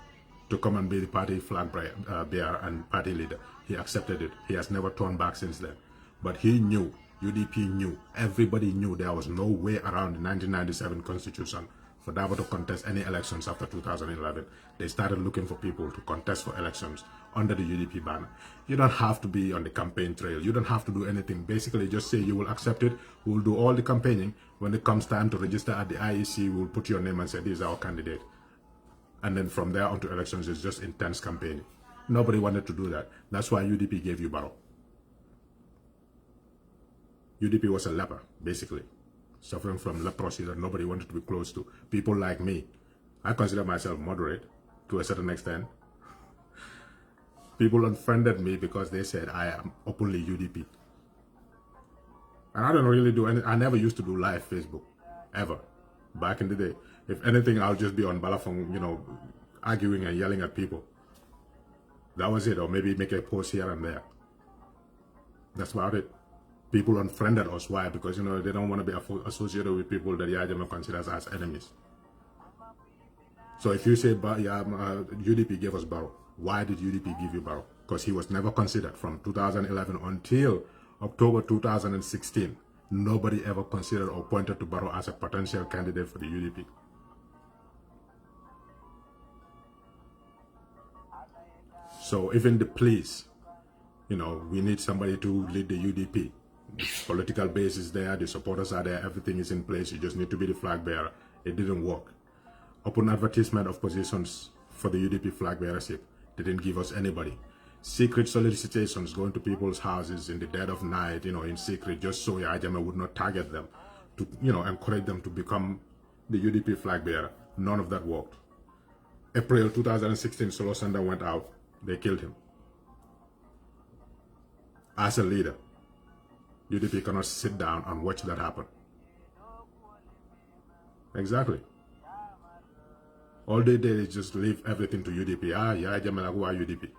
to come and be the party flag bearer and party leader. He accepted it. He has never turned back since then. But he knew, UDP knew, everybody knew there was no way around the 1997 constitution for Dabo to contest any elections after 2011. They started looking for people to contest for elections under the UDP banner. You don't have to be on the campaign trail. You don't have to do anything. Basically, just say you will accept it. We'll do all the campaigning. When it comes time to register at the IEC, we'll put your name and say, this is our candidate. And then from there on to elections, it's just intense campaigning. Nobody wanted to do that. That's why UDP gave you Barrow. UDP was a leper, basically, suffering from leprosy that nobody wanted to be close to. People like me, I consider myself moderate to a certain extent. People unfriended me because they said I am openly UDP. And I don't really do any, I never used to do live Facebook, ever, back in the day. If anything, I'll just be on Balafong, you know, arguing and yelling at people. That was it, or maybe make a post here and there. That's about it. People unfriended us. Why? Because, you know, they don't want to be associated with people that Yajama considers as enemies. So if you say UDP gave us Barrow, why did UDP give you Barrow? Because he was never considered from 2011 until October 2016. Nobody ever considered or pointed to Barrow as a potential candidate for the UDP. So even the police, you know, we need somebody to lead the UDP. The political base is there, the supporters are there, everything is in place. You just need to be the flag bearer. It didn't work. Open advertisement of positions for the UDP flag bearership didn't give us anybody. Secret solicitations going to people's houses in the dead of night, you know, in secret, just so Yajama would not target them, to, you know, encourage them to become the UDP flag bearer. None of that worked. April 2016, Solo Sanda went out. They killed him. As a leader, UDP cannot sit down and watch that happen. Exactly. All they did is just leave everything to UDP. UDP.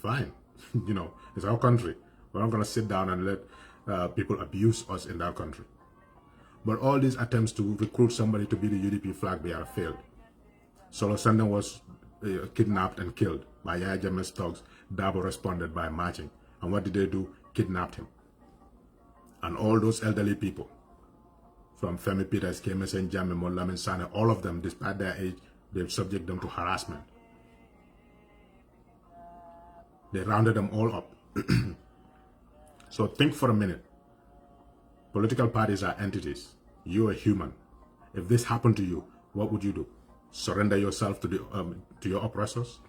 Fine. You know, it's our country. We're not going to sit down and let people abuse us in that country. But all these attempts to recruit somebody to be the UDP flag bearer failed. Solo Sanda was kidnapped and killed by Yaya Jammeh's thugs. Dabo responded by marching. And what did they do? Kidnapped him. And all those elderly people, from Femi Peters, Kemes Jammeh, Molamin Sane, all of them, despite their age, they subject them to harassment. They rounded them all up. So think for a minute. Political parties are entities. You are human. If this happened to you, what would you do? Surrender yourself to your oppressors?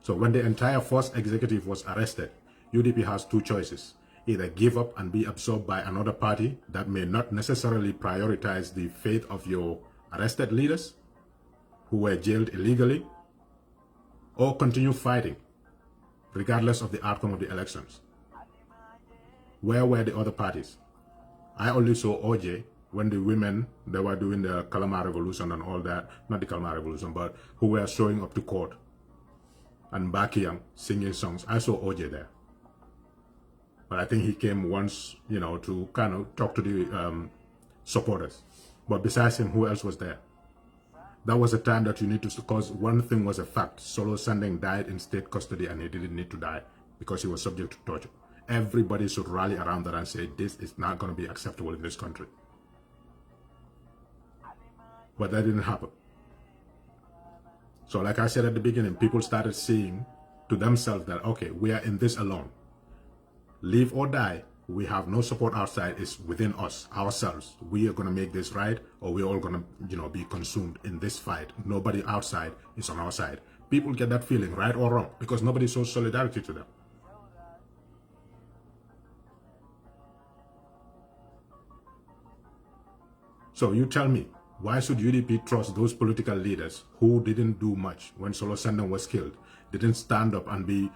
So when the entire first executive was arrested, UDP has two choices. Either give up and be absorbed by another party that may not necessarily prioritize the fate of your arrested leaders who were jailed illegally, or continue fighting regardless of the outcome of the elections. Where were the other parties? I only saw OJ when the women, they were doing the Kalama Revolution and all that, not the Kalama Revolution, but who were showing up to court and Bakiyang singing songs. I saw OJ there. But I think he came once, you know, to kind of talk to the supporters. But besides him, who else was there? That was a time that you need to, because one thing was a fact. Solo Sandeng died in state custody and he didn't need to die because he was subject to torture. Everybody should rally around that and say, this is not going to be acceptable in this country. But that didn't happen. So like I said at the beginning, people started seeing to themselves that, okay, we are in this alone. Live or die, we have no support outside. It's within us, ourselves. We are going to make this right, or we're all going to, you know, be consumed in this fight. Nobody outside is on our side. People get that feeling, right or wrong, because nobody shows solidarity to them. So you tell me, why should UDP trust those political leaders who didn't do much when Solo Sandeng was killed, didn't stand up and be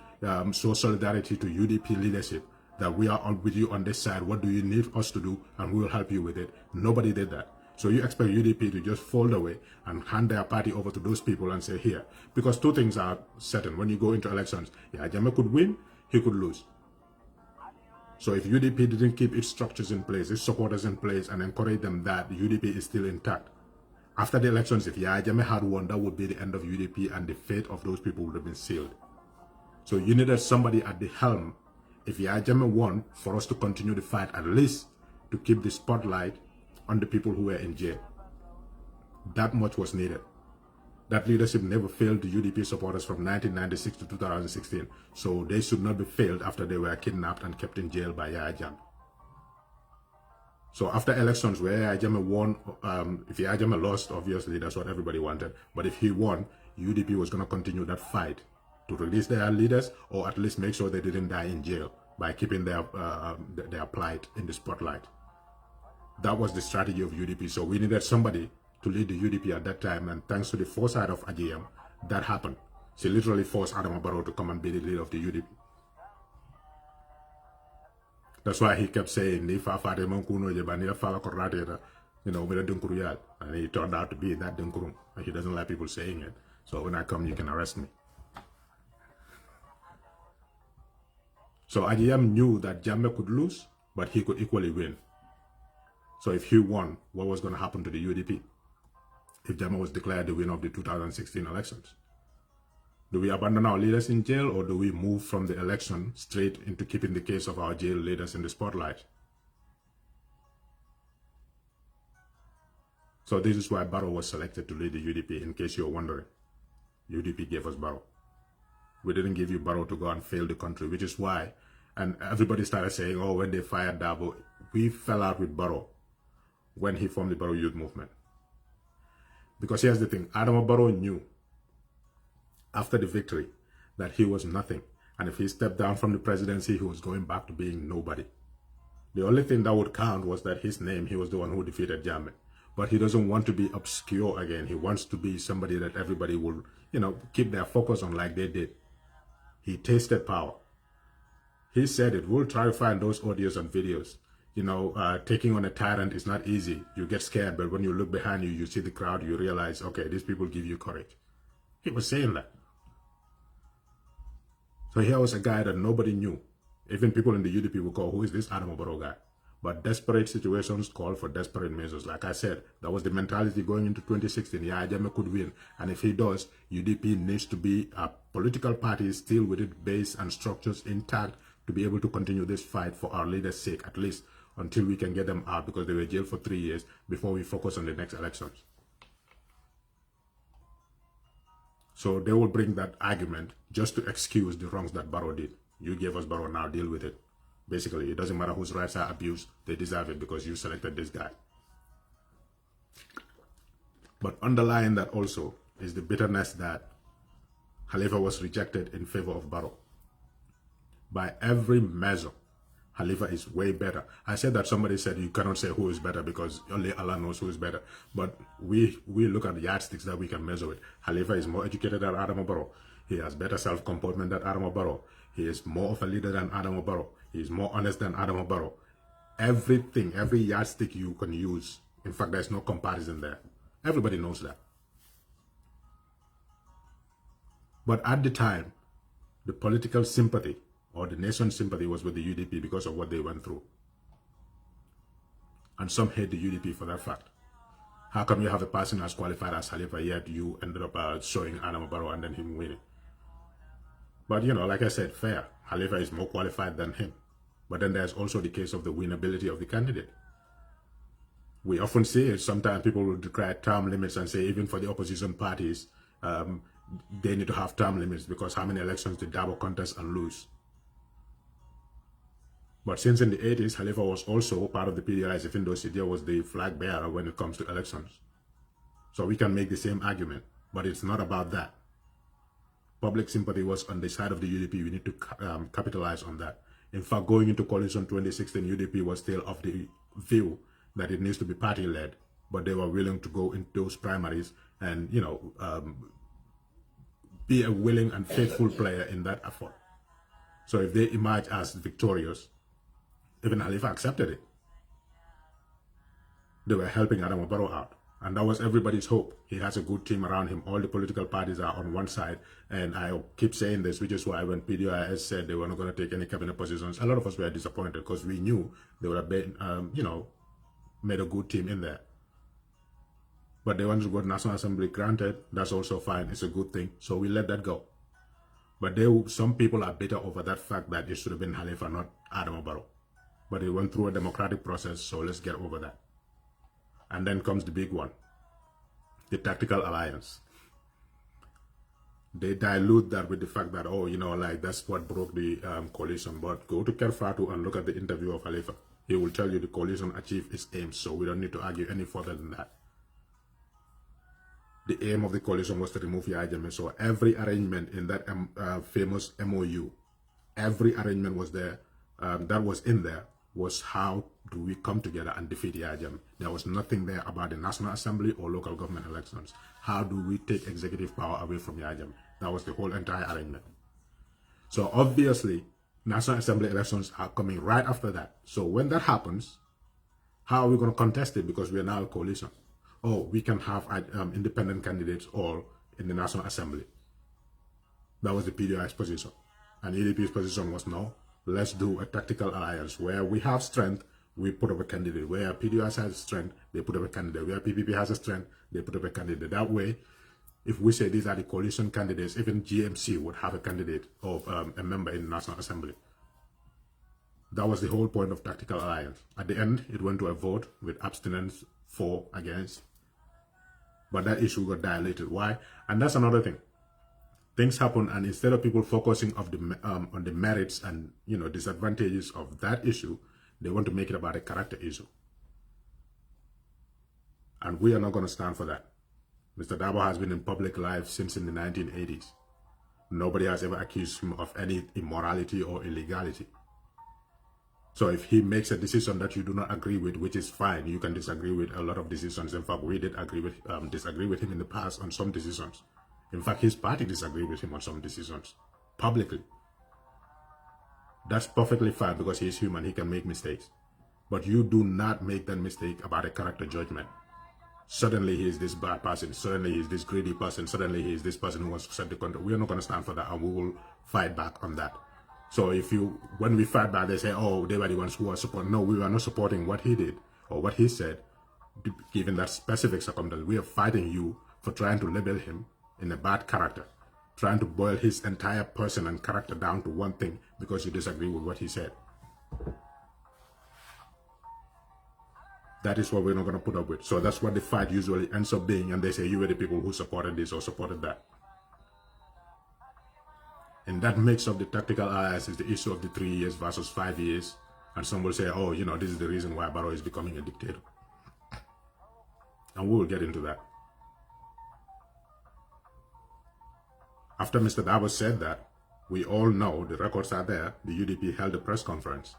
show solidarity to UDP leadership, that we are on with you on this side, what do you need us to do, and we will help you with it? Nobody did that. So you expect UDP to just fold away and hand their party over to those people and say, here. Because two things are certain. When you go into elections, yeah, Jammeh could win, he could lose. So if UDP didn't keep its structures in place, its supporters in place, and encourage them that UDP is still intact, after the elections, if Yaya Jammeh had won, that would be the end of UDP and the fate of those people would have been sealed. So you needed somebody at the helm, if Yaya Jammeh won, for us to continue the fight, at least to keep the spotlight on the people who were in jail. That much was needed. That leadership never failed the UDP supporters from 1996 to 2016, so they should not be failed after they were kidnapped and kept in jail by Yahya Jammeh. So after elections where Yahya Jammeh won, if Yahya Jammeh lost, obviously that's what everybody wanted, but if he won, UDP was going to continue that fight to release their leaders, or at least make sure they didn't die in jail by keeping their plight in the spotlight. That was the strategy of UDP. So we needed somebody to lead the UDP at that time, and thanks to the foresight of AGM, that happened. She literally forced Adama Barrow to come and be the leader of the UDP. That's why he kept saying, you know, and he turned out to be that Dunkurum. And he doesn't like people saying it. So when I come, you can arrest me. So AGM knew that Jammeh could lose, but he could equally win. So if he won, what was going to happen to the UDP? If Jammeh was declared the winner of the 2016 elections? Do we abandon our leaders in jail, or do we move from the election straight into keeping the case of our jail leaders in the spotlight? So this is why Barrow was selected to lead the UDP, in case you're wondering. UDP gave us Barrow. We didn't give you Barrow to go and fail the country, which is why, and everybody started saying, oh, when they fired Dabo, we fell out with Barrow when he formed the Barrow Youth Movement. Because here's the thing, Adama Barrow knew after the victory that he was nothing. And if he stepped down from the presidency, he was going back to being nobody. The only thing that would count was that his name, he was the one who defeated Jammeh. But he doesn't want to be obscure again. He wants to be somebody that everybody will, you know, keep their focus on like they did. He tasted power. He said it. We'll try to find those audios and videos. You know, taking on a tyrant is not easy. You get scared, but when you look behind you, you see the crowd, you realize, okay, these people give you courage. He was saying that. So here was a guy that nobody knew. Even people in the UDP would call, who is this Adama Barrow guy? But desperate situations call for desperate measures. Like I said, that was the mentality going into 2016. Yeah, Jammeh could win. And if he does, UDP needs to be a political party still with its base and structures intact to be able to continue this fight for our leaders' sake, at least until we can get them out, because they were jailed for 3 years before we focus on the next elections. So they will bring that argument just to excuse the wrongs that Barrow did. You gave us Barrow, now deal with it. Basically, it doesn't matter whose rights are abused, they deserve it because you selected this guy. But underlying that also is the bitterness that Khalifa was rejected in favor of Barrow. By every measure, Khalifa is way better. I said that somebody said you cannot say who is better because only Allah knows who is better. But we look at the yardsticks that we can measure with. Khalifa is more educated than Adama Barrow. He has better self-comportment than Adama Barrow. He is more of a leader than Adama Barrow. He is more honest than Adama Barrow. Everything, every yardstick you can use. In fact, there's no comparison there. Everybody knows that. But at the time, the political sympathy or the nation's sympathy was with the UDP because of what they went through. And some hate the UDP for that fact. How come you have a person as qualified as Khalifa, yet you ended up showing Adama Barrow and then him winning? But, you know, like I said, fair. Khalifa is more qualified than him. But then there's also the case of the winnability of the candidate. We often see it. Sometimes people will declare term limits and say even for the opposition parties, they need to have term limits because how many elections did Dabo contest and lose? But since in the 80s, Khalifa was also part of the PDIs, even though Sidia was the flag bearer when it comes to elections. So we can make the same argument, but it's not about that. Public sympathy was on the side of the UDP. We need to capitalize on that. In fact, going into coalition 2016, UDP was still of the view that it needs to be party-led, but they were willing to go into those primaries and, you know, be a willing and faithful player in that effort. So if they emerge as victorious, even Khalifa accepted it. They were helping Adama Barrow out. And that was everybody's hope. He has a good team around him. All the political parties are on one side. And I keep saying this, which is why when PDIS said they were not going to take any cabinet positions, a lot of us were disappointed because we knew they would have been, you know, made a good team in there. But they wanted to go to National Assembly. Granted, that's also fine. It's a good thing. So we let that go. But some people are bitter over that fact that it should have been Khalifa, not Adama Barrow. But it went through a democratic process, so let's get over that. And then comes the big one. the tactical alliance. They dilute that with the fact that, oh, you know, like that's what broke the coalition. But go to Kerfatu and look at the interview of Khalifa. He will tell you the coalition achieved its aims, so we don't need to argue any further than that. The aim of the coalition was to remove Yahya Jammeh. So every arrangement in that famous MOU, every arrangement was there, that was in there, was how do we come together and defeat Yahya Jammeh. There was nothing there about the National Assembly or local government elections. How do we take executive power away from Yahya Jammeh? That was the whole entire arrangement. So obviously, National Assembly elections are coming right after that. So when that happens, how are we going to contest it? Because we are now a coalition. Oh, we can have independent candidates all in the National Assembly. That was the PDI's position. And EDP's position was, no, let's do a tactical alliance where we have strength, we put up a candidate. Where PDI has strength, they put up a candidate. Where PPP has a strength, they put up a candidate. That way, if we say these are the coalition candidates, even GMC would have a candidate or a member in the National Assembly. That was the whole point of tactical alliance. At the end, it went to a vote with abstinence for, against. But that issue got dilated. Why? And that's another thing. Things happen, and instead of people focusing on the merits and, you know, disadvantages of that issue, they want to make it about a character issue. And we are not going to stand for that. Mr. Dabo has been in public life since in the 1980s. Nobody has ever accused him of any immorality or illegality. So if he makes a decision that you do not agree with, which is fine, you can disagree with a lot of decisions. In fact, we did disagree with him in the past on some decisions. In fact, his party disagreed with him on some decisions, publicly. That's perfectly fine because he's human, he can make mistakes. But you do not make that mistake about a character judgment. Suddenly he is this bad person, suddenly he is this greedy person, suddenly he is this person who wants to set the country. We are not going to stand for that, and we will fight back on that. So when we fight back, they say, oh, they were the ones who are supporting. No, we are not supporting what he did or what he said, given that specific circumstance. We are fighting you for trying to label him in a bad character, trying to boil his entire person and character down to one thing because you disagree with what he said. That is what we're not going to put up with. So that's what the fight usually ends up being, and they say you were the people who supported this or supported that. In that mix of the tactical alliance is the issue of the 3 years versus 5 years. And some will say, oh, you know, this is the reason why Barrow is becoming a dictator. And we will get into that. After Mr. Dabo said that, we all know, the records are there, the UDP held a press conference.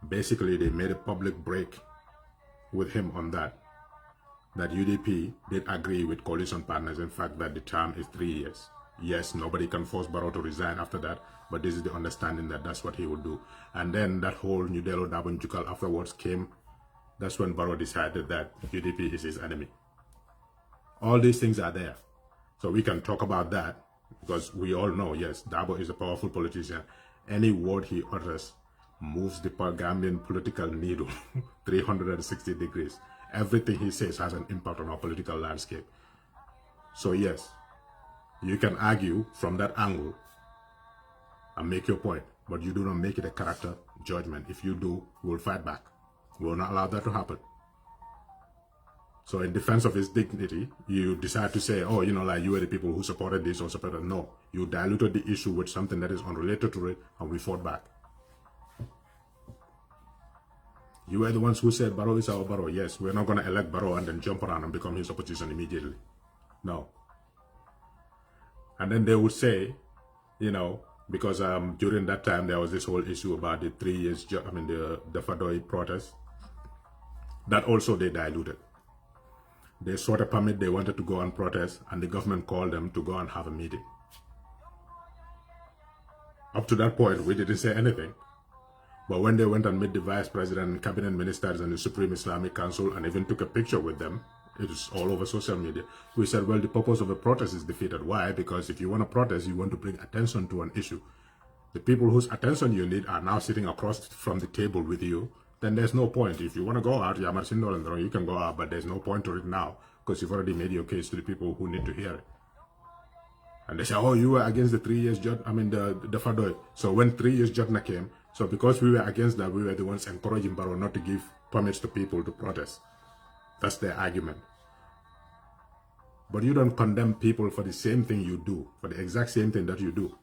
Basically, they made a public break with him on that UDP did agree with coalition partners, in fact, that the term is 3 years. Yes, nobody can force Barrow to resign after that, but this is the understanding that that's what he would do. And then that whole New Delhi Dabon Jukal afterwards came. That's when Barrow decided that UDP is his enemy. All these things are there. So we can talk about that because we all know, yes, Dabo is a powerful politician. Any word he utters moves the Gambian political needle 360 degrees. Everything he says has an impact on our political landscape. So yes, you can argue from that angle and make your point, but you do not make it a character judgment. If you do, we'll fight back. We will not allow that to happen. So in defense of his dignity, you decide to say, oh, you know, like you were the people who supported this or supported. No, you diluted the issue with something that is unrelated to it, and we fought back. You were the ones who said Barrow is our Barrow. Yes, we're not going to elect Barrow and then jump around and become his opposition immediately. No. And then they would say, you know, because during that time there was this whole issue about the 3 years, the Fadoi protest. That also they diluted. They sought a permit, they wanted to go and protest, and the government called them to go and have a meeting. Up to that point, we didn't say anything. But when they went and met the vice president and cabinet ministers and the Supreme Islamic Council and even took a picture with them, it was all over social media. We said, well, the purpose of a protest is defeated. Why? Because if you want to protest, you want to bring attention to an issue. The people whose attention you need are now sitting across from the table with you. Then there's no point. If you want to go out, you can go out, but there's no point to it now because you've already made your case to the people who need to hear it. And they say, oh, you were against the 3 years judge, the Fadoi. So when 3 years Jotna came, so because we were against that, we were the ones encouraging Barrow not to give permits to people to protest. That's their argument. But you don't condemn people for the same thing you do, for the exact same thing that you do.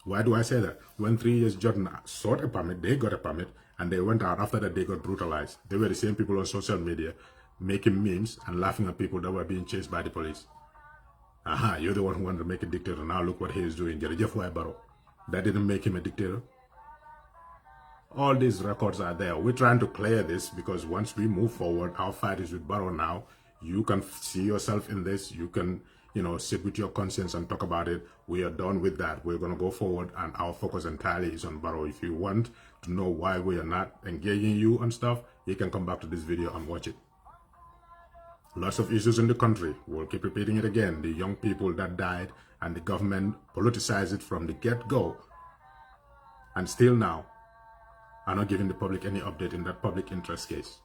Why do I say that? When 3 years Jordan sought a permit, they got a permit, and they went out after that, they got brutalized. They were the same people on social media making memes and laughing at people that were being chased by the police. Aha, you're the one who wanted to make a dictator. Now look what he is doing. Adama Barrow. That didn't make him a dictator. All these records are there. We're trying to clear this because once we move forward, our fight is with Barrow now. You can see yourself in this. You can, sit with your conscience and talk about it. We are done with that. We're going to go forward, and our focus entirely is on Barrow. If you want to know why we are not engaging you and stuff, you can come back to this video and watch it. Lots of issues in the country. We'll keep repeating it again. The young people that died, and the government politicized it from the get-go, and still now are not giving the public any update in that public interest case.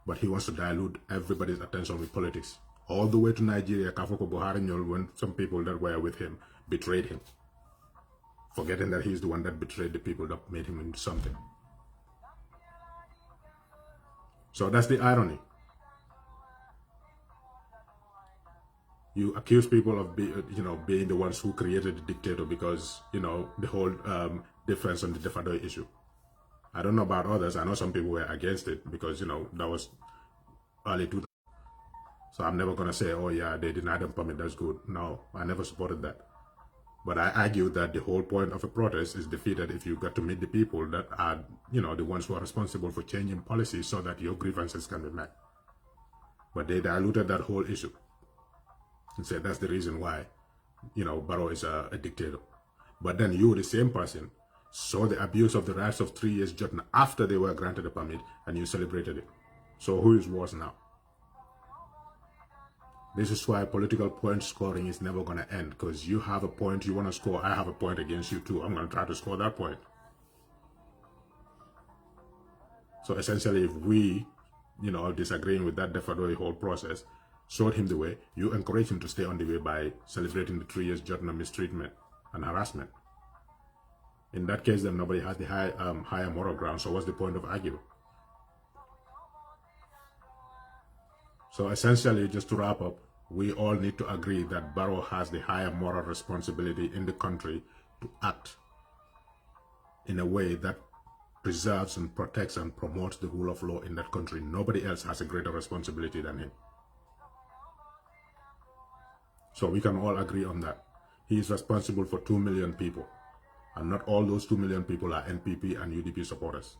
But he wants to dilute everybody's attention with politics. All the way to Nigeria, Kafoko Buhari Nyol, when some people that were with him betrayed him, forgetting that he's the one that betrayed the people that made him into something. So that's the irony. You accuse people of being the ones who created the dictator because, the whole difference on the Defado issue. I don't know about others. I know some people were against it because, that was early 2000s. So I'm never going to say, oh yeah, they denied them permit, that's good. No, I never supported that. But I argue that the whole point of a protest is defeated if you get to meet the people that are, the ones who are responsible for changing policy so that your grievances can be met. But they diluted that whole issue and said that's the reason why, Barrow is a dictator. But then you, the same person, saw the abuse of the rights of 3 years Jordan after they were granted a permit, and you celebrated it. So who is worse now? This is why political point scoring is never going to end, because you have a point you want to score, I have a point against you too. I'm going to try to score that point. So essentially, if we, are disagreeing with that Defado whole process, showed him the way, you encourage him to stay on the way by celebrating the 3 years Jordan mistreatment and harassment. In that case, then nobody has the higher moral ground, so what's the point of arguing? So essentially, just to wrap up, we all need to agree that Barrow has the higher moral responsibility in the country to act in a way that preserves and protects and promotes the rule of law in that country. Nobody else has a greater responsibility than him. So we can all agree on that. He is responsible for 2 million people, and not all those 2 million people are NPP and UDP supporters.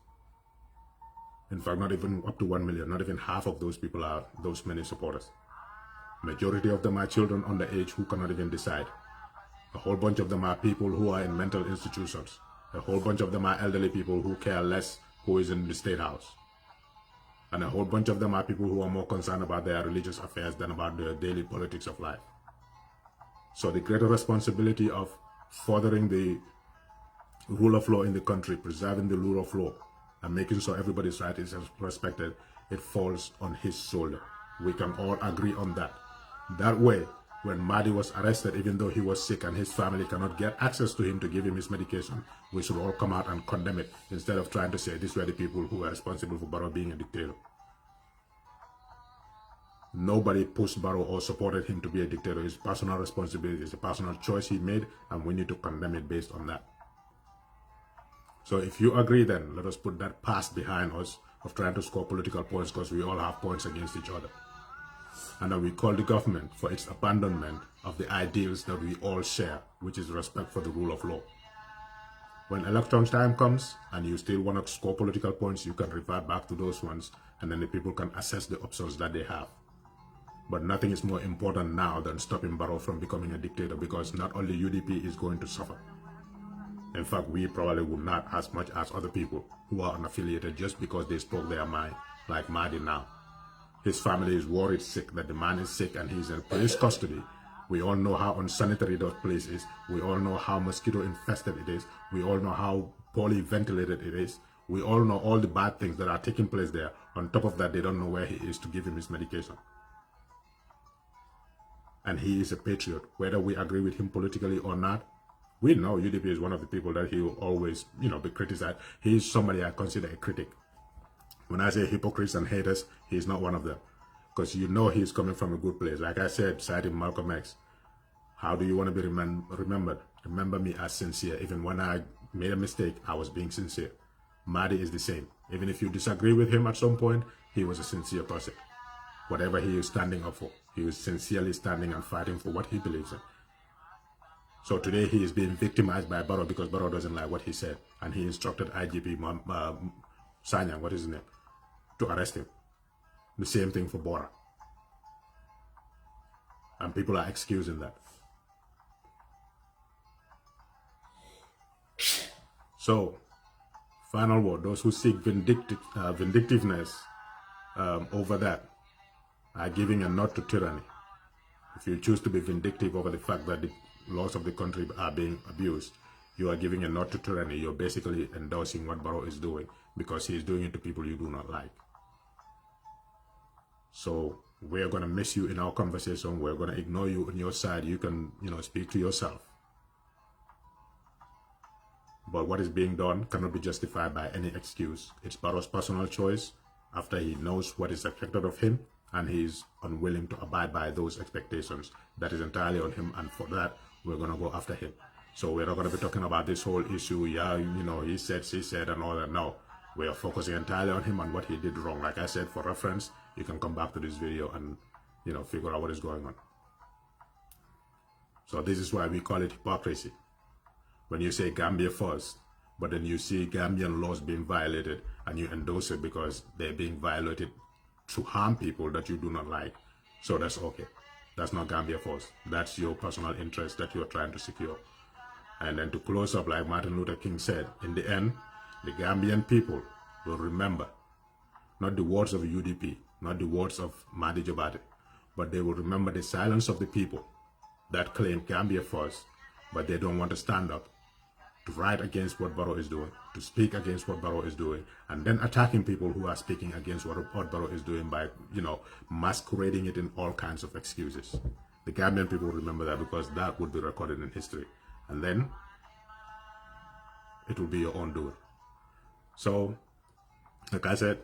In fact, not even up to 1 million, not even half of those people are those many supporters. Majority of them are children underage who cannot even decide. A whole bunch of them are people who are in mental institutions. A whole bunch of them are elderly people who care less who is in the state house. And a whole bunch of them are people who are more concerned about their religious affairs than about the daily politics of life. So the greater responsibility of furthering the rule of law in the country, preserving the rule of law, and making sure everybody's right is respected, it falls on his shoulder. We can all agree on that. That way, when Mahdi was arrested, even though he was sick and his family cannot get access to him to give him his medication, we should all come out and condemn it instead of trying to say these were the people who were responsible for Barrow being a dictator. Nobody pushed Barrow or supported him to be a dictator. It's personal responsibility. It's a personal choice he made, and we need to condemn it based on that. So if you agree, then let us put that past behind us of trying to score political points, because we all have points against each other. And then we call the government for its abandonment of the ideals that we all share, which is respect for the rule of law. When election time comes and you still want to score political points, you can revert back to those ones, and then the people can assess the options that they have. But nothing is more important now than stopping Barrow from becoming a dictator, because not only UDP is going to suffer. In fact, we probably would not as much as other people who are unaffiliated just because they spoke their mind, like Mahdi now. His family is worried sick that the man is sick and he's in police custody. We all know how unsanitary that place is. We all know how mosquito infested it is. We all know how poorly ventilated it is. We all know all the bad things that are taking place there. On top of that, they don't know where he is to give him his medication. And he is a patriot. Whether we agree with him politically or not, we know UDP is one of the people that he will always, be criticized. He is somebody I consider a critic. When I say hypocrites and haters, he is not one of them. because you know he's coming from a good place. Like I said, citing Malcolm X, how do you want to be remembered? Remember me as sincere. Even when I made a mistake, I was being sincere. Mahdi is the same. Even if you disagree with him at some point, he was a sincere person. Whatever he is standing up for, he was sincerely standing and fighting for what he believes in. So today he is being victimized by Barrow because Barrow doesn't like what he said. And he instructed IGP Sanyang, what is his name, to arrest him. The same thing for Bora. And people are excusing that. So, final word, those who seek vindictiveness over that are giving a nod to tyranny. If you choose to be vindictive over the fact that the laws of the country are being abused, you are giving a nod to tyranny. You're basically endorsing what Barrow is doing because he is doing it to people you do not like. So we're going to miss you in our conversation. We're going to ignore you on your side. You can, speak to yourself. But what is being done cannot be justified by any excuse. It's Barrow's personal choice after he knows what is expected of him and he's unwilling to abide by those expectations. That is entirely on him, and for that, we're going to go after him. So we're not going to be talking about this whole issue, he said, she said, and all that. No, we are focusing entirely on him and what he did wrong. Like I said, for reference, you can come back to this video and, figure out what is going on. So this is why we call it hypocrisy. When you say Gambia first, but then you see Gambian laws being violated and you endorse it because they're being violated to harm people that you do not like. So that's okay. That's not Gambia first. That's your personal interest that you're trying to secure. And then to close up, like Martin Luther King said, in the end, the Gambian people will remember not the words of UDP, not the words of Mahdi Jobate, but they will remember the silence of the people that claim Gambia first, but they don't want to stand up to write against what Barrow is doing, to speak against what Barrow is doing, and then attacking people who are speaking against what Barrow is doing by, masquerading it in all kinds of excuses. The Gambian people remember that because that would be recorded in history. And then it will be your own doing. So, like I said,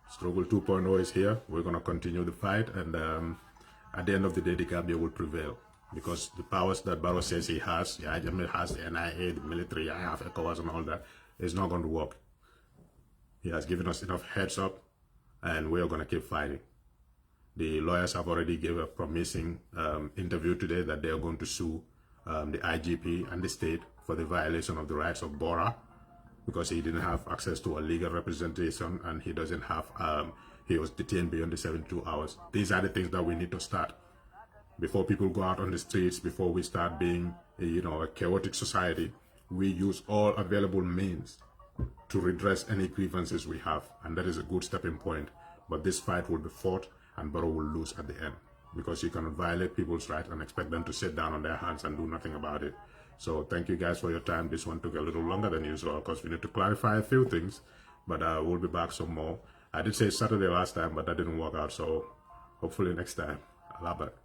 Struggle 2.0 is here. We're going to continue the fight, and at the end of the day, the Gambia will prevail. Because the powers that Barrow says he has, the IMF has, the NIA, the military, IMF, ECOWAS, and all that, is not going to work. He has given us enough heads up, and we are going to keep fighting. The lawyers have already given a promising interview today that they are going to sue the IGP and the state for the violation of the rights of Bora, because he didn't have access to a legal representation, and he doesn't have, he was detained beyond the 72 hours. These are the things that we need to start. Before people go out on the streets, before we start being, a chaotic society, we use all available means to redress any grievances we have. And that is a good stepping point. But this fight will be fought and Barrow will lose at the end. Because you cannot violate people's rights and expect them to sit down on their hands and do nothing about it. So thank you guys for your time. This one took a little longer than usual because we need to clarify a few things. But we'll be back some more. I did say Saturday last time, but that didn't work out. So hopefully next time. Allah Barak.